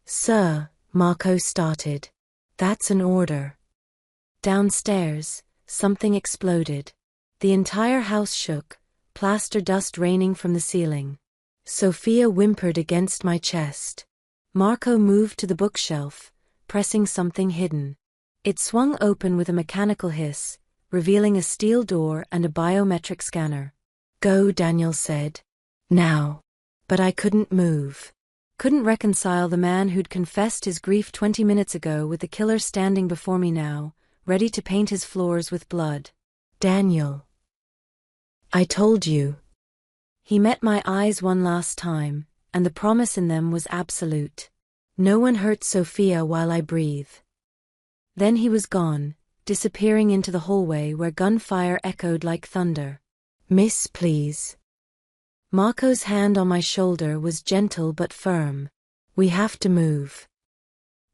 Sir, Marco started. That's an order. Downstairs, something exploded. The entire house shook, plaster dust raining from the ceiling. Sophia whimpered against my chest. Marco moved to the bookshelf, pressing something hidden. It swung open with a mechanical hiss, revealing a steel door and a biometric scanner. Go, Daniel said. Now. But I couldn't move. Couldn't reconcile the man who'd confessed his grief 20 minutes ago with the killer standing before me now, ready to paint his floors with blood. Daniel. I told you. He met my eyes one last time, and the promise in them was absolute. No one hurt Sophia while I breathe. Then he was gone, disappearing into the hallway where gunfire echoed like thunder. "Miss, please." Marco's hand on my shoulder was gentle but firm. "We have to move."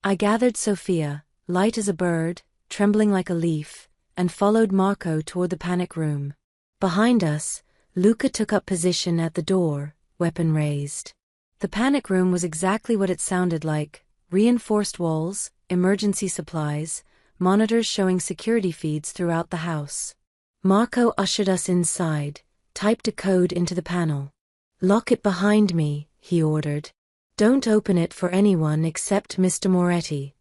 I gathered Sophia, light as a bird, trembling like a leaf, and followed Marco toward the panic room. Behind us, Luca took up position at the door, weapon raised. The panic room was exactly what it sounded like: reinforced walls, emergency supplies, monitors showing security feeds throughout the house. Marco ushered us inside, typed a code into the panel. "Lock it behind me," he ordered. "Don't open it for anyone except Mr. Moretti."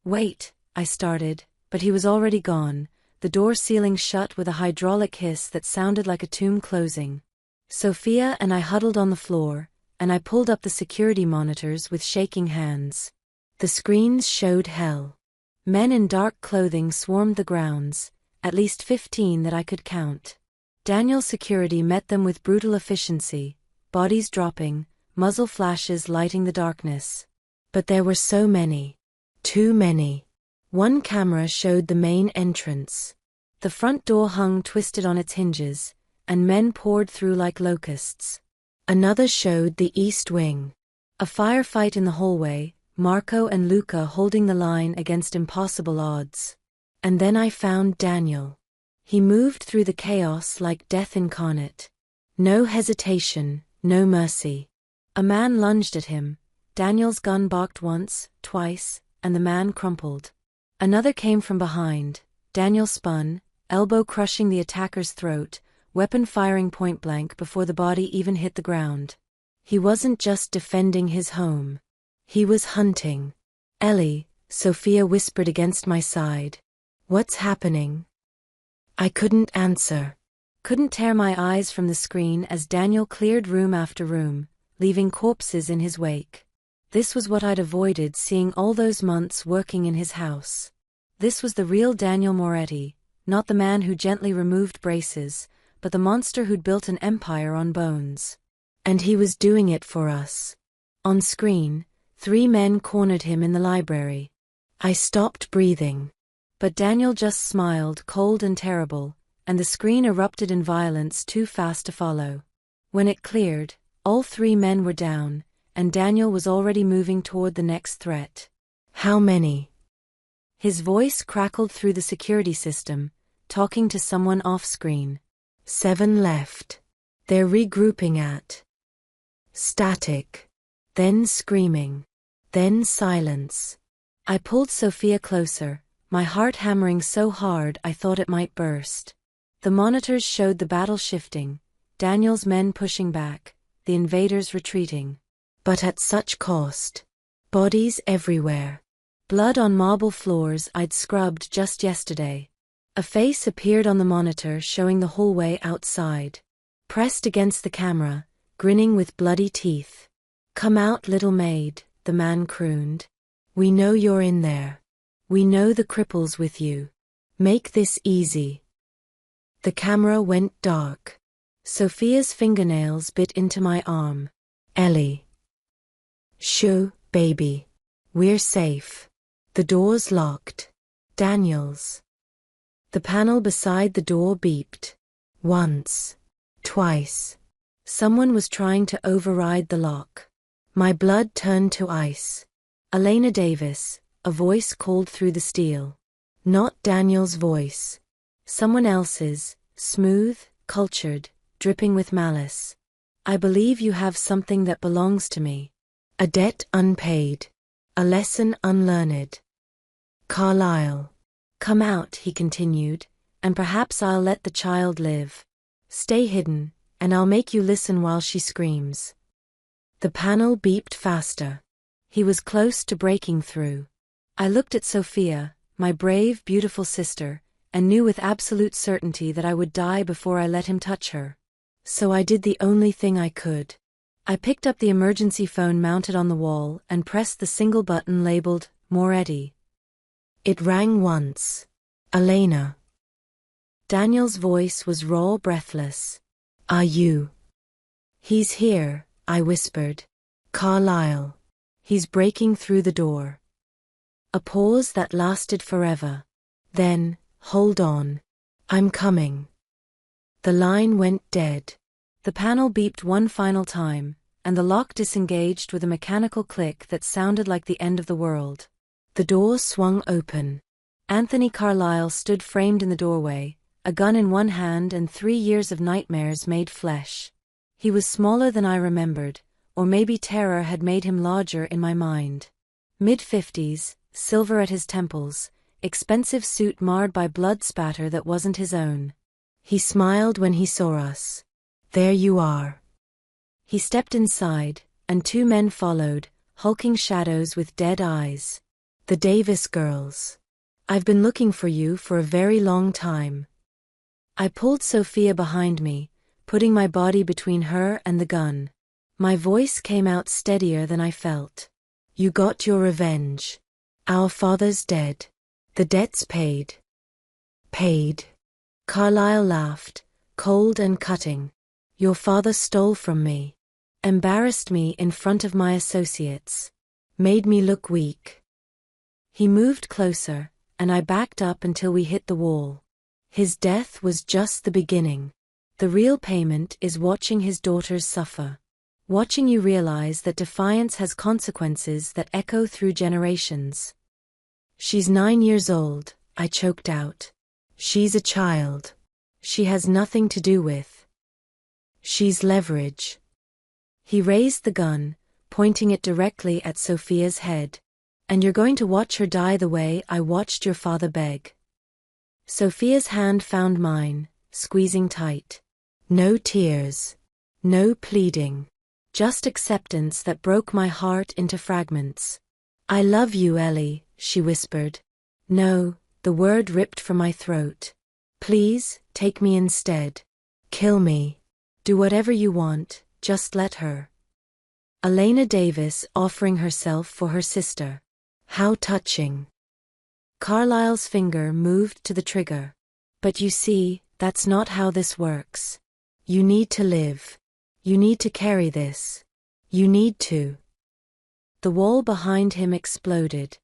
"Wait," I started, but he was already gone, the door sealing shut with a hydraulic hiss that sounded like a tomb closing. Sophia and I huddled on the floor, and I pulled up the security monitors with shaking hands. The screens showed hell. Men in dark clothing swarmed the grounds, at least 15 that I could count. Daniel's security met them with brutal efficiency, bodies dropping, muzzle flashes lighting the darkness. But there were so many. Too many. One camera showed the main entrance. The front door hung twisted on its hinges, and men poured through like locusts. Another showed the east wing. A firefight in the hallway, Marco and Luca holding the line against impossible odds. And then I found Daniel. He moved through the chaos like death incarnate. No hesitation, no mercy. A man lunged at him. Daniel's gun barked once, twice, and the man crumpled. Another came from behind. Daniel spun, elbow crushing the attacker's throat, weapon firing point blank before the body even hit the ground. He wasn't just defending his home. He was hunting. "Ellie," Sophia whispered against my side. "What's happening?" I couldn't answer. Couldn't tear my eyes from the screen as Daniel cleared room after room, leaving corpses in his wake. This was what I'd avoided seeing all those months working in his house. This was the real Daniel Moretti, not the man who gently removed braces, but the monster who'd built an empire on bones. And he was doing it for us. On screen, 3 men cornered him in the library. I stopped breathing. But Daniel just smiled, cold and terrible, and the screen erupted in violence too fast to follow. When it cleared, all 3 men were down, and Daniel was already moving toward the next threat. "How many?" His voice crackled through the security system, talking to someone off-screen. 7 left. They're regrouping at. Static. Then screaming. Then silence. I pulled Sophia closer, my heart hammering so hard I thought it might burst. The monitors showed the battle shifting, Daniel's men pushing back, the invaders retreating. But at such cost. Bodies everywhere. Blood on marble floors I'd scrubbed just yesterday. A face appeared on the monitor showing the hallway outside. Pressed against the camera, grinning with bloody teeth. "Come out, little maid," the man crooned. "We know you're in there. We know the cripple's with you. Make this easy." The camera went dark. Sophia's fingernails bit into my arm. "Ellie." "Shoo, baby. We're safe." The door's locked. Daniel's. The panel beside the door beeped. Once. Twice. Someone was trying to override the lock. My blood turned to ice. Elena Davis, a voice called through the steel. Not Daniel's voice. Someone else's, smooth, cultured, dripping with malice. "I believe you have something that belongs to me. A debt unpaid. A lesson unlearned." Carlyle. "Come out," he continued, "and perhaps I'll let the child live. Stay hidden, and I'll make you listen while she screams." The panel beeped faster. He was close to breaking through. I looked at Sophia, my brave, beautiful sister, and knew with absolute certainty that I would die before I let him touch her. So I did the only thing I could. I picked up the emergency phone mounted on the wall and pressed the single button labeled, Moretti. It rang once. "Elena." Daniel's voice was raw, breathless. "Are you?" "He's here," I whispered. "Carlyle. He's breaking through the door." A pause that lasted forever. Then, hold on. I'm coming. The line went dead. The panel beeped one final time, and the lock disengaged with a mechanical click that sounded like the end of the world. The door swung open. Anthony Carlyle stood framed in the doorway, a gun in one hand and 3 years of nightmares made flesh. He was smaller than I remembered, or maybe terror had made him larger in my mind. Mid-50s, silver at his temples, expensive suit marred by blood spatter that wasn't his own. He smiled when he saw us. There you are. He stepped inside, and 2 men followed, hulking shadows with dead eyes. The Davis girls. I've been looking for you for a very long time. I pulled Sophia behind me, putting my body between her and the gun. My voice came out steadier than I felt. You got your revenge. Our father's dead. The debt's paid. Paid? Carlyle laughed, cold and cutting. Your father stole from me. Embarrassed me in front of my associates. Made me look weak. He moved closer, and I backed up until we hit the wall. His death was just the beginning. The real payment is watching his daughters suffer. Watching you realize that defiance has consequences that echo through generations. She's 9 years old, I choked out. She's a child. She has nothing to do with. She's leverage. He raised the gun, pointing it directly at Sophia's head. And you're going to watch her die the way I watched your father beg. Sophia's hand found mine, squeezing tight. No tears. No pleading. Just acceptance that broke my heart into fragments. I love you, Ellie, she whispered. No, the word ripped from my throat. Please, take me instead. Kill me. Do whatever you want, just let her. Elena Davis offering herself for her sister. How touching. Carlyle's finger moved to the trigger. But you see, that's not how this works. You need to live. You need to carry this. You need to. The wall behind him exploded.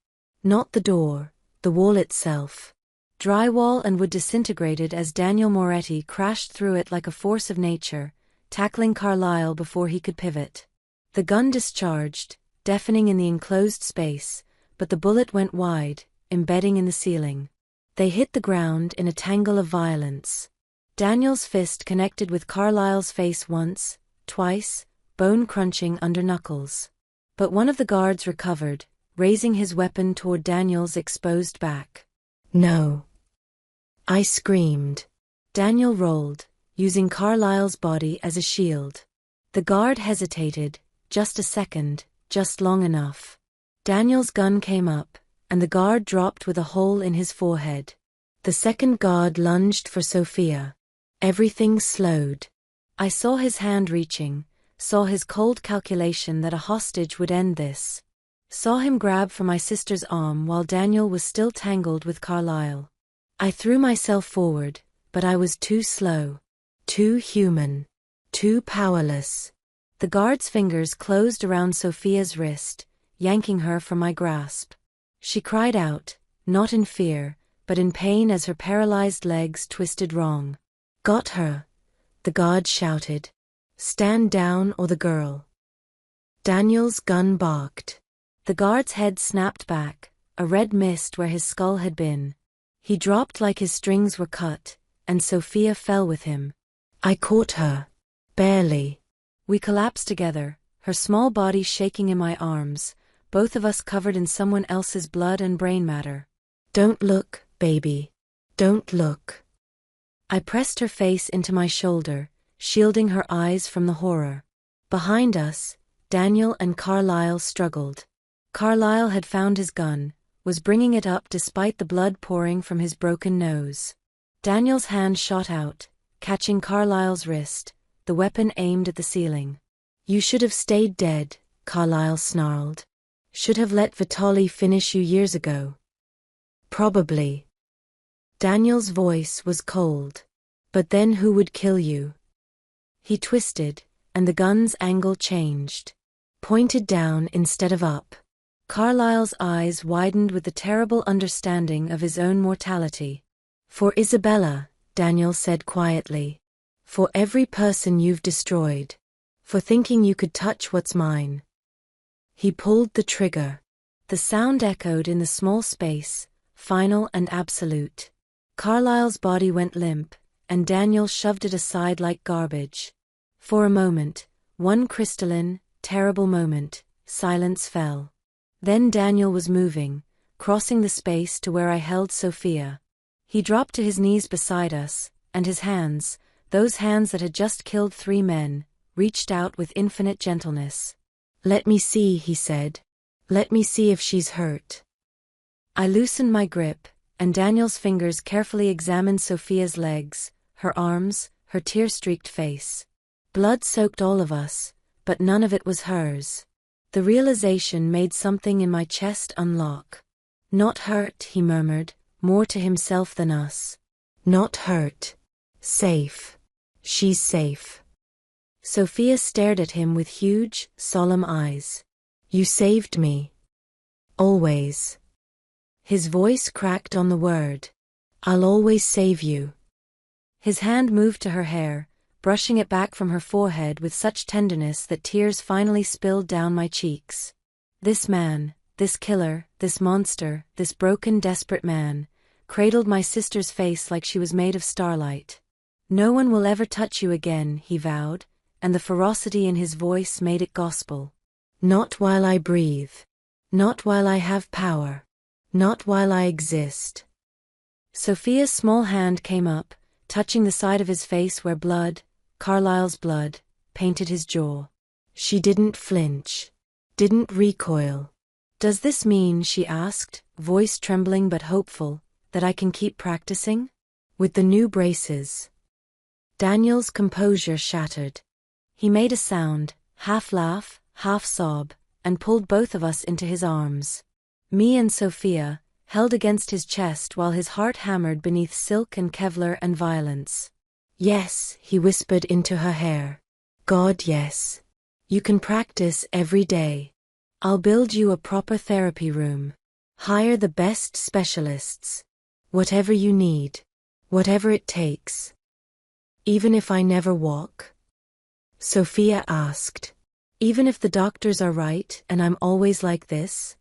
Not the door, the wall itself. Drywall and wood disintegrated as Daniel Moretti crashed through it like a force of nature, tackling Carlyle before he could pivot. The gun discharged, deafening in the enclosed space, but the bullet went wide, embedding in the ceiling. They hit the ground in a tangle of violence. Daniel's fist connected with Carlyle's face once, twice, bone crunching under knuckles. But one of the guards recovered, raising his weapon toward Daniel's exposed back. No. I screamed. Daniel rolled, using Carlyle's body as a shield. The guard hesitated, just a second, just long enough. Daniel's gun came up, and the guard dropped with a hole in his forehead. The second guard lunged for Sophia. Everything slowed. I saw his hand reaching, saw his cold calculation that a hostage would end this. Saw him grab for my sister's arm while Daniel was still tangled with Carlyle. I threw myself forward, but I was too slow. Too human. Too powerless. The guard's fingers closed around Sophia's wrist, yanking her from my grasp. She cried out, not in fear, but in pain as her paralyzed legs twisted wrong. Got her, the guard shouted. Stand down or the girl. Daniel's gun barked. The guard's head snapped back, a red mist where his skull had been. He dropped like his strings were cut, and Sophia fell with him. I caught her. Barely. We collapsed together, her small body shaking in my arms, both of us covered in someone else's blood and brain matter. Don't look, baby. Don't look. I pressed her face into my shoulder, shielding her eyes from the horror. Behind us, Daniel and Carlyle struggled. Carlyle had found his gun, was bringing it up despite the blood pouring from his broken nose. Daniel's hand shot out, catching Carlyle's wrist, the weapon aimed at the ceiling. You should have stayed dead, Carlyle snarled. Should have let Vitali finish you years ago. Probably. Daniel's voice was cold. But then who would kill you? He twisted, and the gun's angle changed. Pointed down instead of up. Carlyle's eyes widened with the terrible understanding of his own mortality. For Isabella, Daniel said quietly. For every person you've destroyed. For thinking you could touch what's mine. He pulled the trigger. The sound echoed in the small space, final and absolute. Carlyle's body went limp, and Daniel shoved it aside like garbage. For a moment, one crystalline, terrible moment, silence fell. Then Daniel was moving, crossing the space to where I held Sophia. He dropped to his knees beside us, and his hands, those hands that had just killed 3 men, reached out with infinite gentleness. "Let me see," he said. "Let me see if she's hurt." I loosened my grip, and Daniel's fingers carefully examined Sophia's legs, her arms, her tear-streaked face. Blood soaked all of us, but none of it was hers. The realization made something in my chest unlock. "Not hurt," he murmured, more to himself than us. "Not hurt. Safe. She's safe." Sophia stared at him with huge, solemn eyes. "You saved me. Always." His voice cracked on the word. "I'll always save you." His hand moved to her hair, brushing it back from her forehead with such tenderness that tears finally spilled down my cheeks. This man, this killer, this monster, this broken, desperate man, cradled my sister's face like she was made of starlight. "No one will ever touch you again," he vowed, and the ferocity in his voice made it gospel. "Not while I breathe. Not while I have power. Not while I exist." Sophia's small hand came up, touching the side of his face where blood, Carlyle's blood, painted his jaw. She didn't flinch. Didn't recoil. "Does this mean," she asked, voice trembling but hopeful, "that I can keep practicing? With the new braces?" Daniel's composure shattered. He made a sound, half laugh, half sob, and pulled both of us into his arms. Me and Sophia, held against his chest while his heart hammered beneath silk and Kevlar and violence. "Yes," he whispered into her hair. "God, yes. You can practice every day. I'll build you a proper therapy room. Hire the best specialists. Whatever you need. Whatever it takes. Even if I never walk?" Sophia asked. "Even if the doctors are right and I'm always like this?"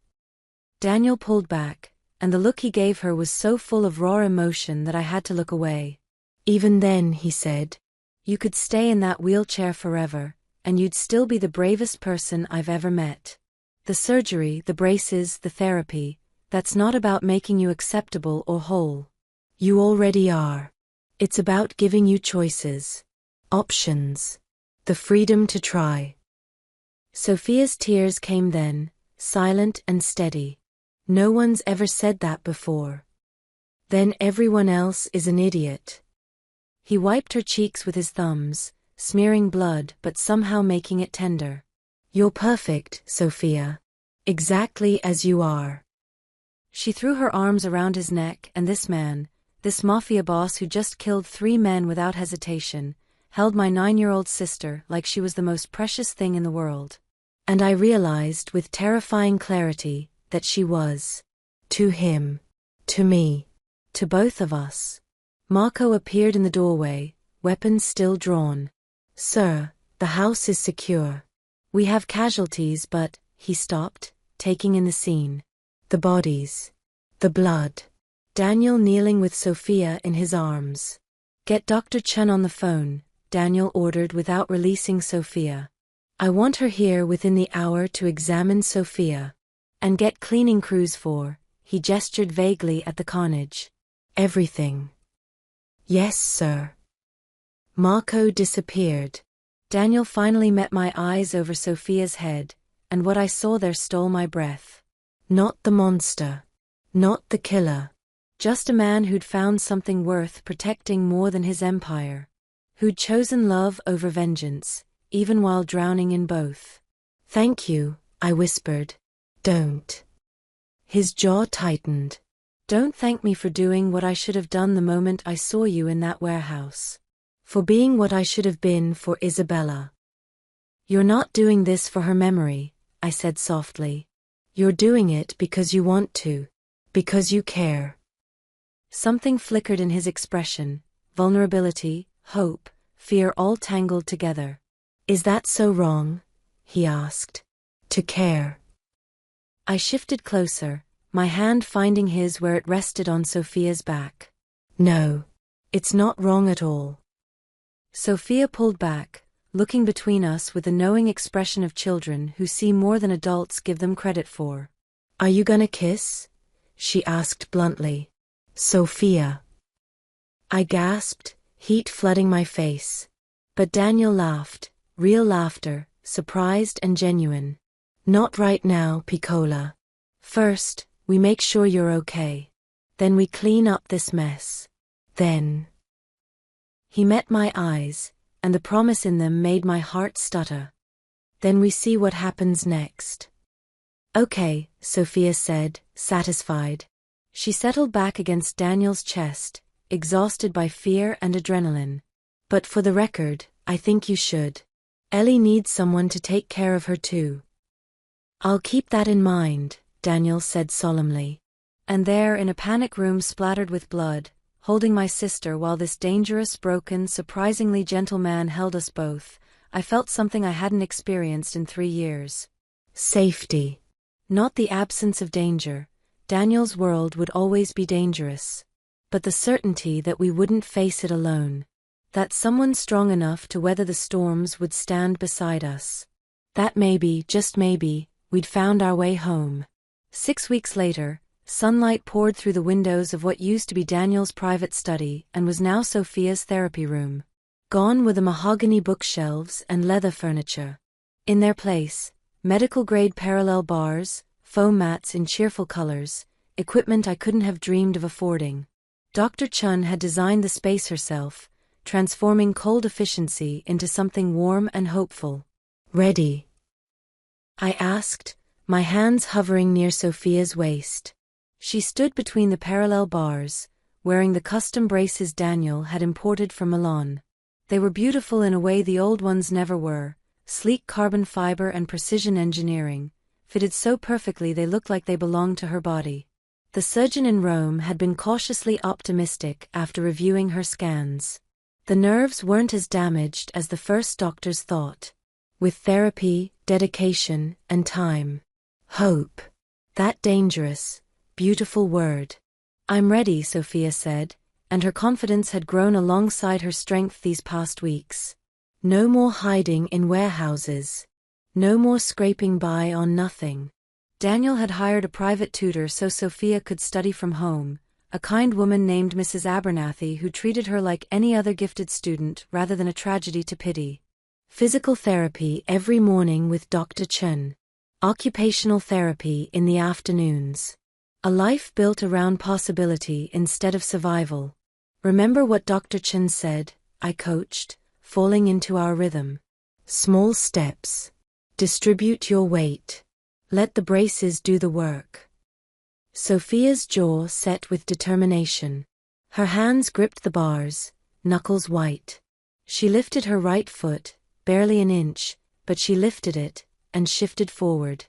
Daniel pulled back, and the look he gave her was so full of raw emotion that I had to look away. "Even then," he said, "you could stay in that wheelchair forever, and you'd still be the bravest person I've ever met. The surgery, the braces, the therapy, that's not about making you acceptable or whole. You already are. It's about giving you choices. Options. The freedom to try." Sophia's tears came then, silent and steady. "No one's ever said that before." "Then everyone else is an idiot." He wiped her cheeks with his thumbs, smearing blood but somehow making it tender. "You're perfect, Sophia. Exactly as you are." She threw her arms around his neck, and this man, this mafia boss who just killed 3 men without hesitation, held my 9-year-old sister like she was the most precious thing in the world. And I realized with terrifying clarity that she was. To him. To me. To both of us. Marco appeared in the doorway, weapons still drawn. "Sir, the house is secure. We have casualties but," he stopped, taking in the scene. "The bodies. The blood." Daniel kneeling with Sophia in his arms. "Get Dr. Chen on the phone," Daniel ordered without releasing Sophia. "I want her here within the hour to examine Sophia. And get cleaning crews for," he gestured vaguely at the carnage. "Everything." "Yes, sir." Marco disappeared. Daniel finally met my eyes over Sophia's head, and what I saw there stole my breath. Not the monster. Not the killer. Just a man who'd found something worth protecting more than his empire. Who'd chosen love over vengeance, even while drowning in both. "Thank you," I whispered. "Don't." His jaw tightened. "Don't thank me for doing what I should have done the moment I saw you in that warehouse. For being what I should have been for Isabella. You're not doing this for her memory," I said softly. You're doing it because you want to. Because you care. Something flickered in his expression, vulnerability, hope, fear all tangled together. Is that so wrong? He asked. To care. I shifted closer, my hand finding his where it rested on Sophia's back. No. It's not wrong at all. Sophia pulled back, looking between us with the knowing expression of children who see more than adults give them credit for. Are you gonna kiss? She asked bluntly. Sophia. I gasped, heat flooding my face. But Daniel laughed, real laughter, surprised and genuine. Not right now, Piccola. First, we make sure you're okay. Then we clean up this mess. Then. He met my eyes, and the promise in them made my heart stutter. Then we see what happens next. Okay, Sophia said, satisfied. She settled back against Daniel's chest, exhausted by fear and adrenaline. But for the record, I think you should. Ellie needs someone to take care of her too. I'll keep that in mind, Daniel said solemnly. And there in a panic room splattered with blood, holding my sister while this dangerous, broken, surprisingly gentle man held us both, I felt something I hadn't experienced in 3 years. Safety. Not the absence of danger. Daniel's world would always be dangerous. But the certainty that we wouldn't face it alone. That someone strong enough to weather the storms would stand beside us. That maybe, just maybe, we'd found our way home. 6 weeks later, sunlight poured through the windows of what used to be Daniel's private study and was now Sophia's therapy room. Gone were the mahogany bookshelves and leather furniture. In their place, medical-grade parallel bars, foam mats in cheerful colors, equipment I couldn't have dreamed of affording. Dr. Chun had designed the space herself, transforming cold efficiency into something warm and hopeful. Ready? I asked, my hands hovering near Sophia's waist. She stood between the parallel bars, wearing the custom braces Daniel had imported from Milan. They were beautiful in a way the old ones never were, sleek carbon fiber and precision engineering, fitted so perfectly they looked like they belonged to her body. The surgeon in Rome had been cautiously optimistic after reviewing her scans. The nerves weren't as damaged as the first doctors thought. With therapy, dedication, and time. Hope. That dangerous, beautiful word. I'm ready, Sophia said, and her confidence had grown alongside her strength these past weeks. No more hiding in warehouses. No more scraping by on nothing. Daniel had hired a private tutor so Sophia could study from home, a kind woman named Mrs. Abernathy who treated her like any other gifted student rather than a tragedy to pity. Physical therapy every morning with Dr. Chun. Occupational therapy in the afternoons. A life built around possibility instead of survival. Remember what Dr. Chun said, I coached, falling into our rhythm. Small steps. Distribute your weight. Let the braces do the work. Sophia's jaw set with determination. Her hands gripped the bars, knuckles white. She lifted her right foot, barely an inch, but she lifted it, and shifted forward.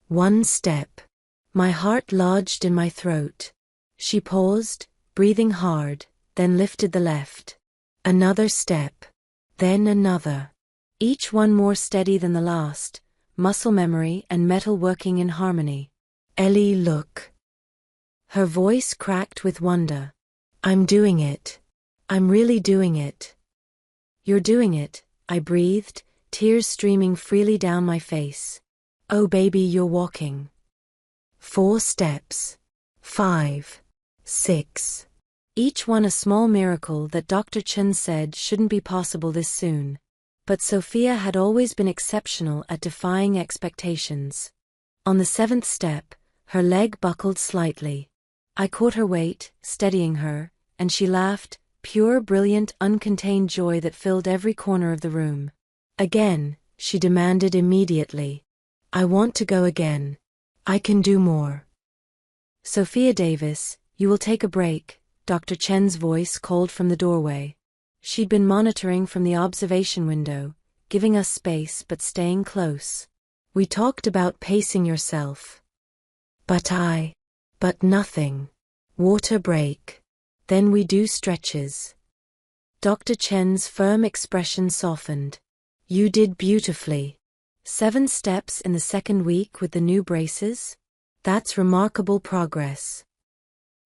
1 step. My heart lodged in my throat. She paused, breathing hard, then lifted the left. Another step. Then another. Each one more steady than the last, muscle memory and metal working in harmony. Ellie, look. Her voice cracked with wonder. I'm doing it. I'm really doing it. You're doing it, I breathed, tears streaming freely down my face. Oh baby, you're walking. 4 steps. 5. 6. Each one a small miracle that Dr. Chun said shouldn't be possible this soon. But Sophia had always been exceptional at defying expectations. On the 7th step, her leg buckled slightly. I caught her weight, steadying her, and she laughed, pure, brilliant, uncontained joy that filled every corner of the room. Again, she demanded immediately. I want to go again. I can do more. Sophia Davis, you will take a break, Dr. Chen's voice called from the doorway. She'd been monitoring from the observation window, giving us space but staying close. We talked about pacing yourself. But nothing. Water break. Then we do stretches. Dr. Chen's firm expression softened. You did beautifully. 7 steps in the second week with the new braces? That's remarkable progress.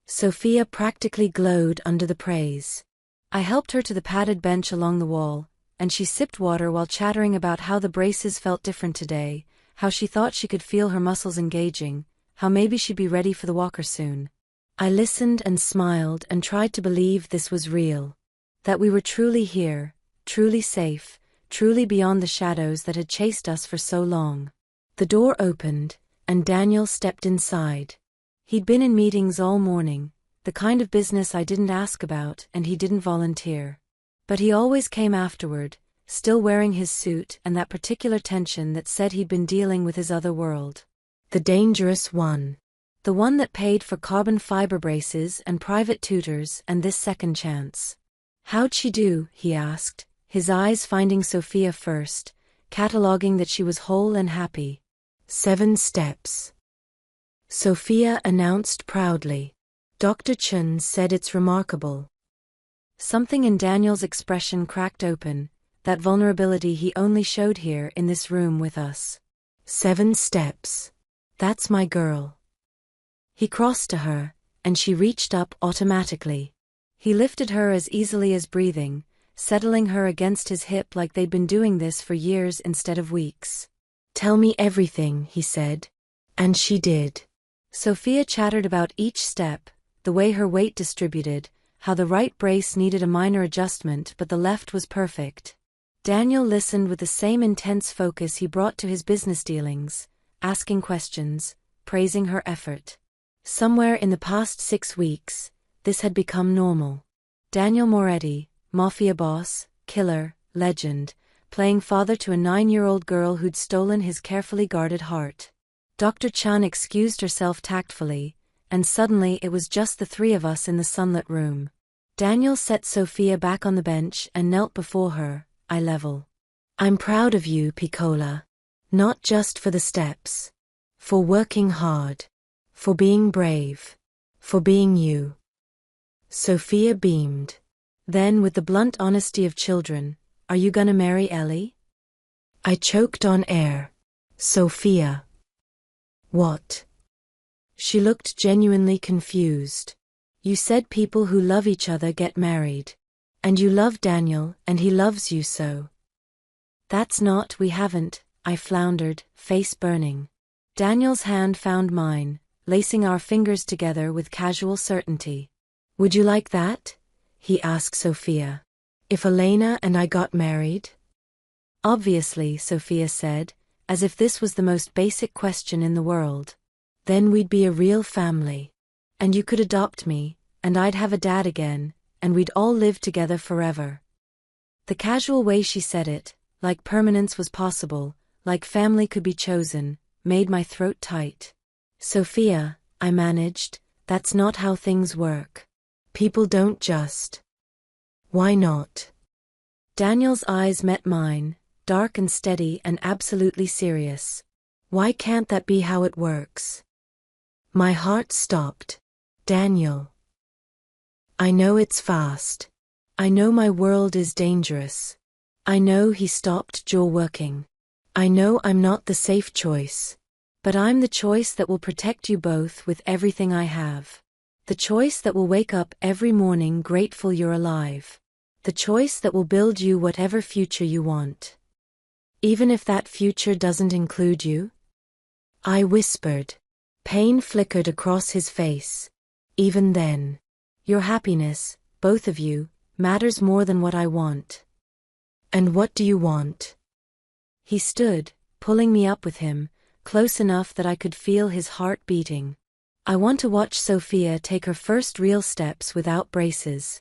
Sophia practically glowed under the praise. I helped her to the padded bench along the wall, and she sipped water while chattering about how the braces felt different today, how she thought she could feel her muscles engaging, how maybe she'd be ready for the walker soon. I listened and smiled and tried to believe this was real. That we were truly here, truly safe, truly beyond the shadows that had chased us for so long. The door opened, and Daniel stepped inside. He'd been in meetings all morning, the kind of business I didn't ask about and he didn't volunteer. But he always came afterward, still wearing his suit and that particular tension that said he'd been dealing with his other world. The dangerous one. The one that paid for carbon fiber braces and private tutors and this second chance. How'd she do? He asked, his eyes finding Sophia first, cataloging that she was whole and happy. 7 steps. Sophia announced proudly. Dr. Chen said it's remarkable. Something in Daniel's expression cracked open, that vulnerability he only showed here in this room with us. 7 steps. That's my girl. He crossed to her, and she reached up automatically. He lifted her as easily as breathing, settling her against his hip like they'd been doing this for years instead of weeks. Tell me everything, he said. And she did. Sophia chattered about each step, the way her weight distributed, how the right brace needed a minor adjustment but the left was perfect. Daniel listened with the same intense focus he brought to his business dealings, asking questions, praising her effort. Somewhere in the past 6 weeks, this had become normal. Daniel Moretti, Mafia boss, killer, legend, playing father to a 9-year-old girl who'd stolen his carefully guarded heart. Dr. Chan excused herself tactfully, and suddenly it was just the 3 of us in the sunlit room. Daniel set Sophia back on the bench and knelt before her, eye level. I'm proud of you, Piccola. Not just for the steps. For working hard. For being brave. For being you. Sophia beamed. Then with the blunt honesty of children, are you gonna marry Ellie? I choked on air. Sophia. What? She looked genuinely confused. You said people who love each other get married. And you love Daniel, and he loves you so. That's not, we haven't, I floundered, face burning. Daniel's hand found mine, lacing our fingers together with casual certainty. Would you like that? He asked Sophia. If Elena and I got married? Obviously, Sophia said, as if this was the most basic question in the world. Then we'd be a real family. And you could adopt me, and I'd have a dad again, and we'd all live together forever. The casual way she said it, like permanence was possible, like family could be chosen, made my throat tight. Sophia, I managed, that's not how things work. People don't just. Why not? Daniel's eyes met mine, dark and steady and absolutely serious. Why can't that be how it works? My heart stopped. Daniel. I know it's fast. I know my world is dangerous. I know he stopped jaw working. I know I'm not the safe choice. But I'm the choice that will protect you both with everything I have. The choice that will wake up every morning grateful you're alive. The choice that will build you whatever future you want. Even if that future doesn't include you? I whispered. Pain flickered across his face. Even then. Your happiness, both of you, matters more than what I want. And what do you want? He stood, pulling me up with him, close enough that I could feel his heart beating. I want to watch Sophia take her first real steps without braces.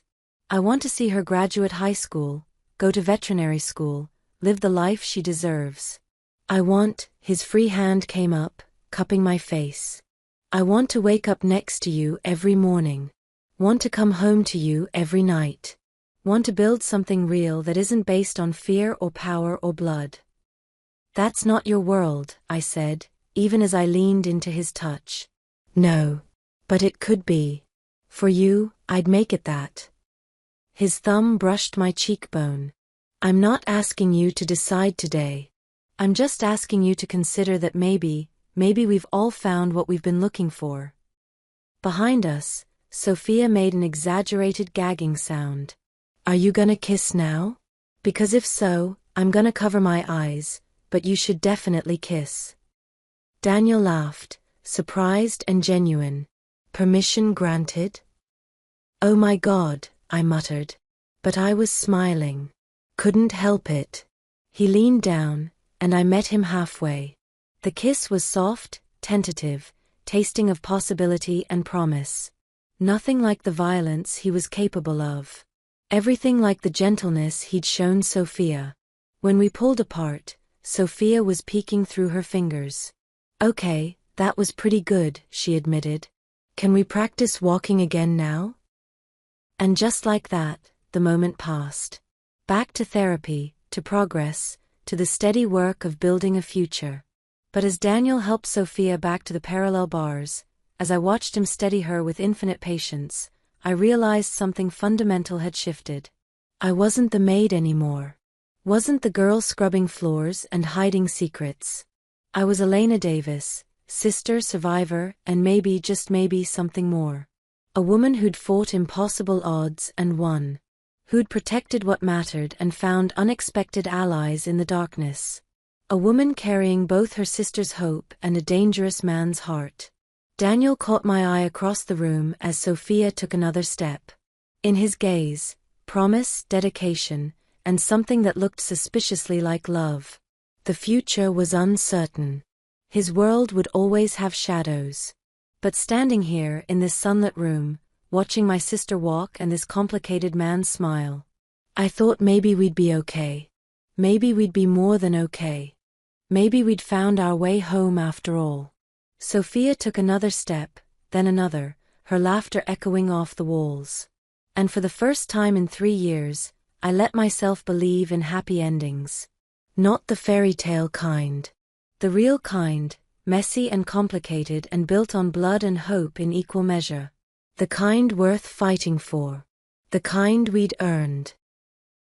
I want to see her graduate high school, go to veterinary school, live the life she deserves. I want, his free hand came up, cupping my face. I want to wake up next to you every morning. Want to come home to you every night. Want to build something real that isn't based on fear or power or blood. That's not your world, I said, even as I leaned into his touch. No. But it could be. For you, I'd make it that. His thumb brushed my cheekbone. I'm not asking you to decide today. I'm just asking you to consider that maybe we've all found what we've been looking for. Behind us, Sophia made an exaggerated gagging sound. Are you gonna kiss now? Because if so, I'm gonna cover my eyes, but you should definitely kiss. Daniel laughed, surprised and genuine. Permission granted? Oh my God, I muttered. But I was smiling. Couldn't help it. He leaned down, and I met him halfway. The kiss was soft, tentative, tasting of possibility and promise. Nothing like the violence he was capable of. Everything like the gentleness he'd shown Sophia. When we pulled apart, Sophia was peeking through her fingers. Okay, that was pretty good, she admitted. Can we practice walking again now? And just like that, the moment passed. Back to therapy, to progress, to the steady work of building a future. But as Daniel helped Sophia back to the parallel bars, as I watched him steady her with infinite patience, I realized something fundamental had shifted. I wasn't the maid anymore. Wasn't the girl scrubbing floors and hiding secrets. I was Elena Davis, sister, survivor, and maybe, just maybe, something more. A woman who'd fought impossible odds and won. Who'd protected what mattered and found unexpected allies in the darkness. A woman carrying both her sister's hope and a dangerous man's heart. Daniel caught my eye across the room as Sophia took another step. In his gaze, promise, dedication, and something that looked suspiciously like love. The future was uncertain. His world would always have shadows. But standing here in this sunlit room, watching my sister walk and this complicated man smile, I thought maybe we'd be okay. Maybe we'd be more than okay. Maybe we'd found our way home after all. Sophia took another step, then another, her laughter echoing off the walls. And for the first time in 3 years, I let myself believe in happy endings. Not the fairy tale kind. The real kind, messy and complicated and built on blood and hope in equal measure. The kind worth fighting for. The kind we'd earned.